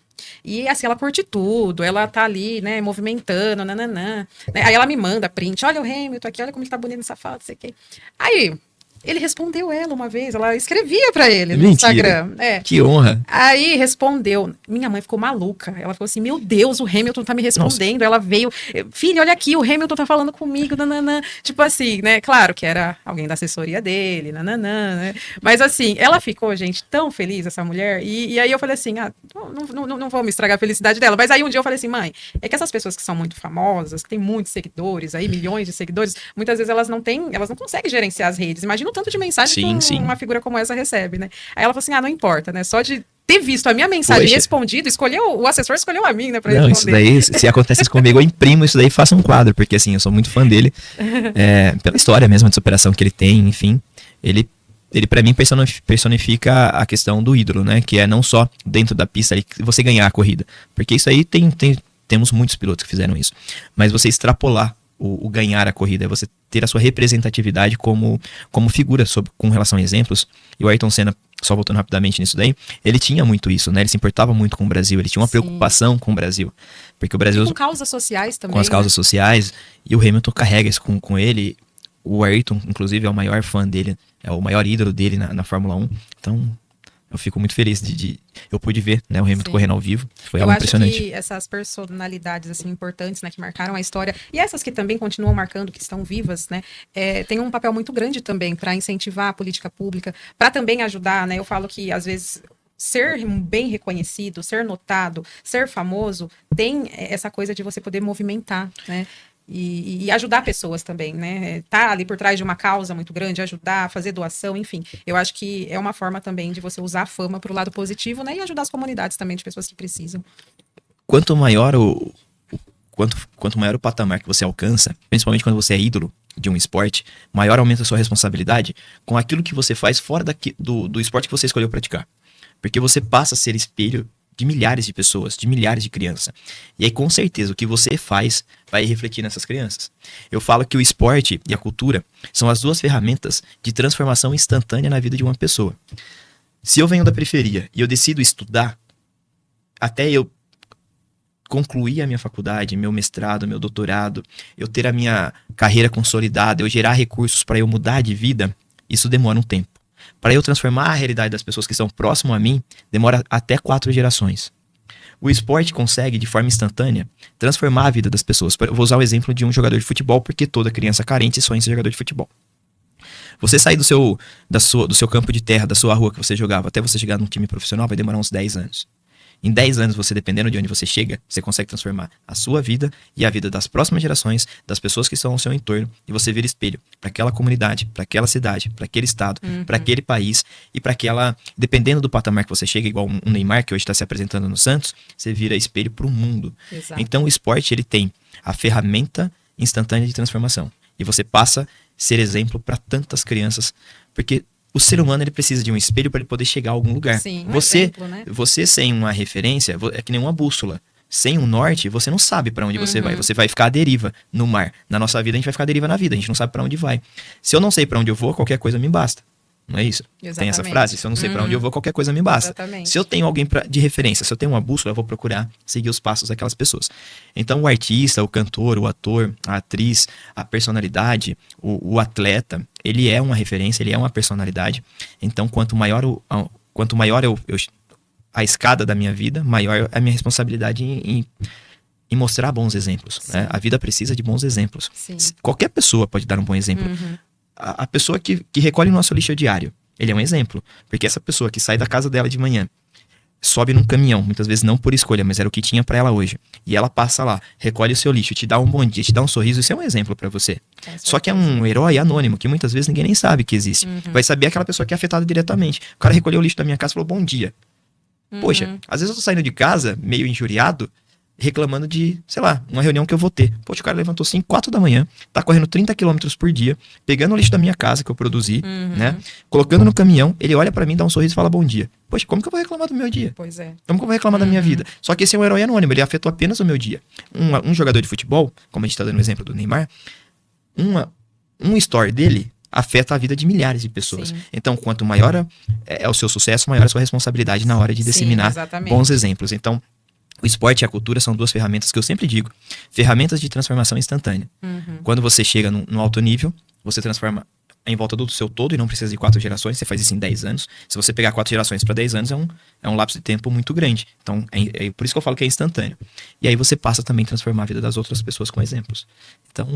E assim, ela curte tudo, ela tá ali, né, movimentando, nananã. Aí ela me manda print, olha o Hamilton aqui, olha como ele tá bonito nessa foto, não sei o quê. Aí, ele respondeu ela uma vez, ela escrevia pra ele no Instagram. Que honra. Aí respondeu, minha mãe ficou maluca, ela falou assim, meu Deus, o Hamilton tá me respondendo. Nossa. Ela veio, filha, olha aqui, o Hamilton tá falando comigo, nananã. Tipo assim, né, claro que era alguém da assessoria dele, nananã, né. Mas assim, ela ficou, gente, tão feliz, essa mulher, e aí eu falei assim, não vou me estragar a felicidade dela. Mas aí um dia eu falei assim, mãe, é que essas pessoas que são muito famosas, que têm muitos seguidores, aí milhões de seguidores, muitas vezes elas não conseguem gerenciar as redes. Imagina o tanto de mensagem que uma figura como essa recebe, né? Aí ela falou assim, não importa, né? Só de ter visto a minha mensagem respondida, o assessor escolheu a mim, né? Pra responder. Isso daí, se acontece isso comigo, eu imprimo isso daí e faço um quadro, porque assim, eu sou muito fã dele, pela história mesmo de superação que ele tem, enfim. Ele pra mim personifica a questão do ídolo, né? Que é não só dentro da pista ali, você ganhar a corrida. Porque isso aí temos muitos pilotos que fizeram isso. Mas você extrapolar o ganhar a corrida, é você ter a sua representatividade como figura com relação a exemplos. E o Ayrton Senna, só voltando rapidamente nisso daí, ele tinha muito isso, né? Ele se importava muito com o Brasil, ele tinha uma preocupação com o Brasil. Porque o Brasil... E com causas sociais também. Com as causas sociais, e o Hamilton carrega isso com ele. O Ayrton, inclusive, é o maior fã dele, é o maior ídolo dele na Fórmula 1. Então, eu fico muito feliz eu pude ver, né, o Hamilton correndo ao vivo. Foi algo impressionante. Eu acho que essas personalidades assim, importantes, né, que marcaram a história, e essas que também continuam marcando, que estão vivas, né, tem um papel muito grande também para incentivar a política pública, para também ajudar, né, eu falo que às vezes ser bem reconhecido, ser notado, ser famoso, tem essa coisa de você poder movimentar, né, e ajudar pessoas também, né? Tá ali por trás de uma causa muito grande, ajudar, fazer doação, enfim. Eu acho que é uma forma também de você usar a fama para o lado positivo, né? E ajudar as comunidades também de pessoas que precisam. Quanto maior quanto maior o patamar que você alcança, principalmente quando você é ídolo de um esporte, maior aumenta a sua responsabilidade com aquilo que você faz fora do esporte que você escolheu praticar. Porque você passa a ser espelho de milhares de pessoas, de milhares de crianças. E aí, com certeza, o que você faz vai refletir nessas crianças. Eu falo que o esporte e a cultura são as duas ferramentas de transformação instantânea na vida de uma pessoa. Se eu venho da periferia e eu decido estudar, até eu concluir a minha faculdade, meu mestrado, meu doutorado, eu ter a minha carreira consolidada, eu gerar recursos para eu mudar de vida, isso demora um tempo. Para eu transformar a realidade das pessoas que estão próximo a mim, demora até 4 gerações. O esporte consegue, de forma instantânea, transformar a vida das pessoas. Eu vou usar o exemplo de um jogador de futebol, porque toda criança carente sonha em ser jogador de futebol. Você sair do seu campo de terra, da sua rua que você jogava, até você chegar num time profissional, vai demorar uns 10 anos. Em 10 anos, você, dependendo de onde você chega, você consegue transformar a sua vida e a vida das próximas gerações, das pessoas que estão ao seu entorno, e você vira espelho para aquela comunidade, para aquela cidade, para aquele estado, para aquele país e para aquela... Dependendo do patamar que você chega, igual um Neymar, que hoje está se apresentando no Santos, você vira espelho para o mundo. Exato. Então, o esporte, ele tem a ferramenta instantânea de transformação. E você passa a ser exemplo para tantas crianças, porque... O ser humano, ele precisa de um espelho para ele poder chegar a algum lugar. Sim, exemplo, né? Você sem uma referência, é que nem uma bússola. Sem um norte, você não sabe para onde você vai. Você vai ficar à deriva no mar. Na nossa vida, a gente vai ficar à deriva na vida. A gente não sabe para onde vai. Se eu não sei para onde eu vou, qualquer coisa me basta. Não é isso? Exatamente. Tem essa frase? Se eu não sei para onde eu vou, qualquer coisa me basta. Exatamente. Se eu tenho alguém de referência, se eu tenho uma bússola, eu vou procurar seguir os passos daquelas pessoas. Então, o artista, o cantor, o ator, a atriz, a personalidade, o atleta, ele é uma referência, ele é uma personalidade. Então, quanto maior a escada da minha vida, maior é a minha responsabilidade em mostrar bons exemplos. Né? A vida precisa de bons exemplos. Sim. Qualquer pessoa pode dar um bom exemplo. A pessoa que recolhe o nosso lixo diário, ele é um exemplo. Porque essa pessoa que sai da casa dela de manhã, sobe num caminhão, muitas vezes não por escolha, mas era o que tinha pra ela hoje. E ela passa lá, recolhe o seu lixo, te dá um bom dia, te dá um sorriso, isso é um exemplo pra você. Só que é um herói anônimo, que muitas vezes ninguém nem sabe que existe. Vai saber aquela pessoa que é afetada diretamente. O cara recolheu o lixo da minha casa e falou bom dia. Poxa, às vezes eu tô saindo de casa, meio injuriado, reclamando de, sei lá, uma reunião que eu vou ter. Poxa, o cara levantou 5, 4 da manhã, tá correndo 30 km por dia, pegando o lixo da minha casa que eu produzi, né? Colocando no caminhão, ele olha pra mim, dá um sorriso e fala bom dia. Poxa, como que eu vou reclamar do meu dia? Pois é. Como que eu vou reclamar da minha vida? Só que esse é um herói anônimo, ele afetou apenas o meu dia. Um jogador de futebol, como a gente tá dando o exemplo do Neymar, um story dele afeta a vida de milhares de pessoas. Sim. Então, quanto maior é o seu sucesso, maior é a sua responsabilidade na hora de disseminar bons exemplos. Então, o esporte e a cultura são duas ferramentas que eu sempre digo. Ferramentas de transformação instantânea. Quando você chega no alto nível, você transforma em volta do seu todo e não precisa de 4 gerações. Você faz isso em 10 anos. Se você pegar 4 gerações para 10 anos, é um lapso de tempo muito grande. Então, é por isso que eu falo que é instantâneo. E aí você passa também a transformar a vida das outras pessoas com exemplos. Então,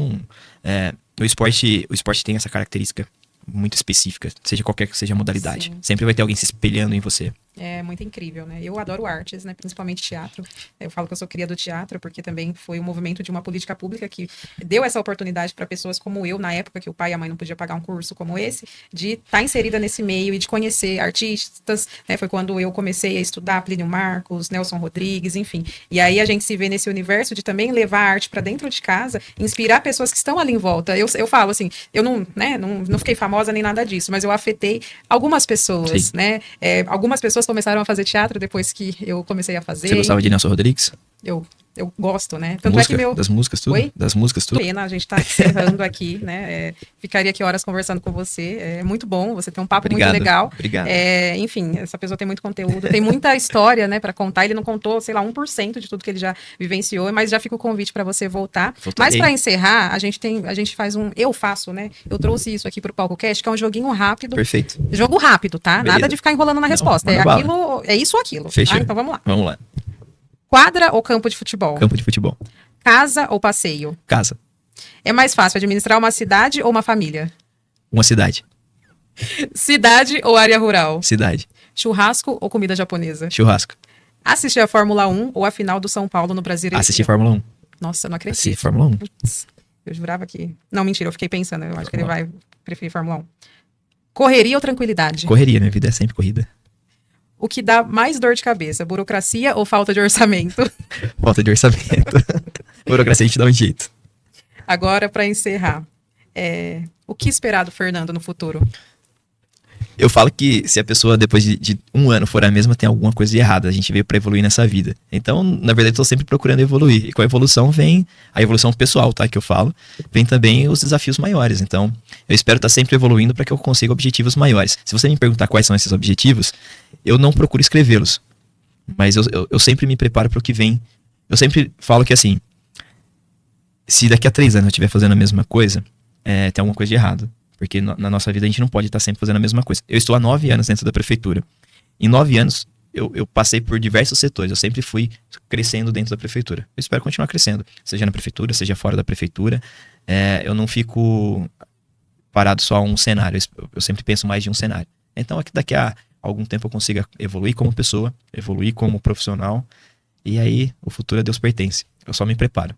o esporte tem essa característica muito específica, seja qualquer que seja a modalidade. Sim. Sempre vai ter alguém se espelhando em você. É muito incrível, né? Eu adoro artes, né? Principalmente teatro. Eu falo que eu sou cria do teatro, porque também foi um movimento de uma política pública que deu essa oportunidade para pessoas como eu, na época que o pai e a mãe não podiam pagar um curso como esse, de estar inserida nesse meio e de conhecer artistas, né? Foi quando eu comecei a estudar Plínio Marcos, Nelson Rodrigues, enfim. E aí a gente se vê nesse universo de também levar a arte para dentro de casa, inspirar pessoas que estão ali em volta. Eu falo assim, eu não fiquei famosa nem nada disso, mas eu afetei algumas pessoas, né? Algumas pessoas começaram a fazer teatro depois que eu comecei a fazer. Você gostava de Nelson Rodrigues? Eu Eu gosto, né? Tanto é que Das músicas, tudo? Oi? Das músicas, tudo? Pena, a gente tá encerrando aqui, né? Ficaria aqui horas conversando com você. É muito bom, você tem um papo muito legal. Obrigado. Enfim, essa pessoa tem muito conteúdo, tem muita história, né, para contar. Ele não contou, sei lá, 1% de tudo que ele já vivenciou, mas já fica o convite para você voltar. Mas para encerrar, a gente faz eu faço, né? Eu trouxe isso aqui pro PalcoCast, que é um joguinho rápido. Perfeito. Jogo rápido, tá? Beleza. Nada de ficar enrolando na resposta. É isso ou aquilo. Fechou. Tá? Então vamos lá. Vamos lá. Quadra ou campo de futebol? Campo de futebol. Casa ou passeio? Casa. É mais fácil administrar uma cidade ou uma família? Uma cidade. Cidade ou área rural? Cidade. Churrasco ou comida japonesa? Churrasco. Assistir a Fórmula 1 ou a final do São Paulo no Brasileiro? Assistir Fórmula 1. Nossa, eu não acredito. Assistir Fórmula 1. Putz, eu jurava que... Não, mentira, eu fiquei pensando. Eu acho que ele vai preferir Fórmula 1. Correria ou tranquilidade? Correria, minha vida é sempre corrida. O que dá mais dor de cabeça? Burocracia ou falta de orçamento? Falta de orçamento. Burocracia a gente dá um jeito. Agora, para encerrar, o que esperar do Fernando no futuro? Eu falo que se a pessoa depois de um ano for a mesma, tem alguma coisa de errada. A gente veio para evoluir nessa vida. Então, na verdade, eu tô sempre procurando evoluir. E com a evolução vem a evolução pessoal, tá? Que eu falo. Vem também os desafios maiores. Então, eu espero estar sempre evoluindo para que eu consiga objetivos maiores. Se você me perguntar quais são esses objetivos, eu não procuro escrevê-los. Mas eu sempre me preparo para o que vem. Eu sempre falo que assim, se daqui a 3 anos eu estiver fazendo a mesma coisa, tem alguma coisa de errado. Porque na nossa vida a gente não pode estar sempre fazendo a mesma coisa. Eu estou há 9 anos dentro da prefeitura. Em 9 anos, eu passei por diversos setores. Eu sempre fui crescendo dentro da prefeitura. Eu espero continuar crescendo. Seja na prefeitura, seja fora da prefeitura. Eu não fico parado só a um cenário. Eu sempre penso mais de um cenário. Então, daqui a algum tempo eu consiga evoluir como pessoa, evoluir como profissional. E aí, o futuro a Deus pertence. Eu só me preparo.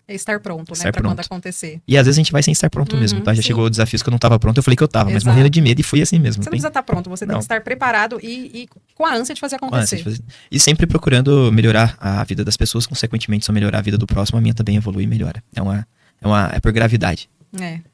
É estar pronto, né? Pra quando acontecer. E às vezes a gente vai sem estar pronto mesmo, tá? Já chegou desafios que eu não tava pronto, eu falei que eu tava, mas morrendo de medo e fui assim mesmo. Você não precisa estar pronto, você tem que estar preparado e com a ânsia de fazer acontecer. E sempre procurando melhorar a vida das pessoas, consequentemente, se eu melhorar a vida do próximo, a minha também evolui e melhora. É por gravidade.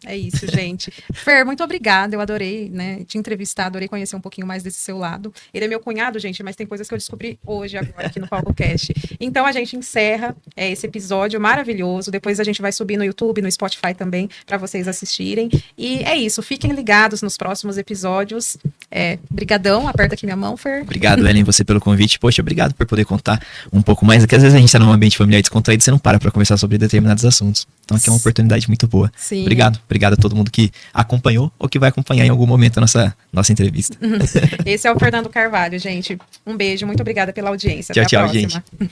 É isso, gente. Fer, muito obrigada. Eu adorei, né, te entrevistar, adorei conhecer um pouquinho mais desse seu lado. Ele é meu cunhado, gente, mas tem coisas que eu descobri hoje, agora, aqui no PalcoCast. Então, a gente encerra esse episódio maravilhoso. Depois a gente vai subir no YouTube, no Spotify também, para vocês assistirem. E é isso. Fiquem ligados nos próximos episódios. Brigadão. Aperta aqui minha mão, Fer. Obrigado, Ellen, você pelo convite. Poxa, obrigado por poder contar um pouco mais. Porque às vezes a gente tá num ambiente familiar descontraído, você não para conversar sobre determinados assuntos. Então, aqui é uma oportunidade muito boa. Sim. Obrigado a todo mundo que acompanhou ou que vai acompanhar em algum momento a nossa entrevista. Esse é o Fernando Carvalho, gente. Um beijo, muito obrigada pela audiência. Tchau, Até a próxima. gente.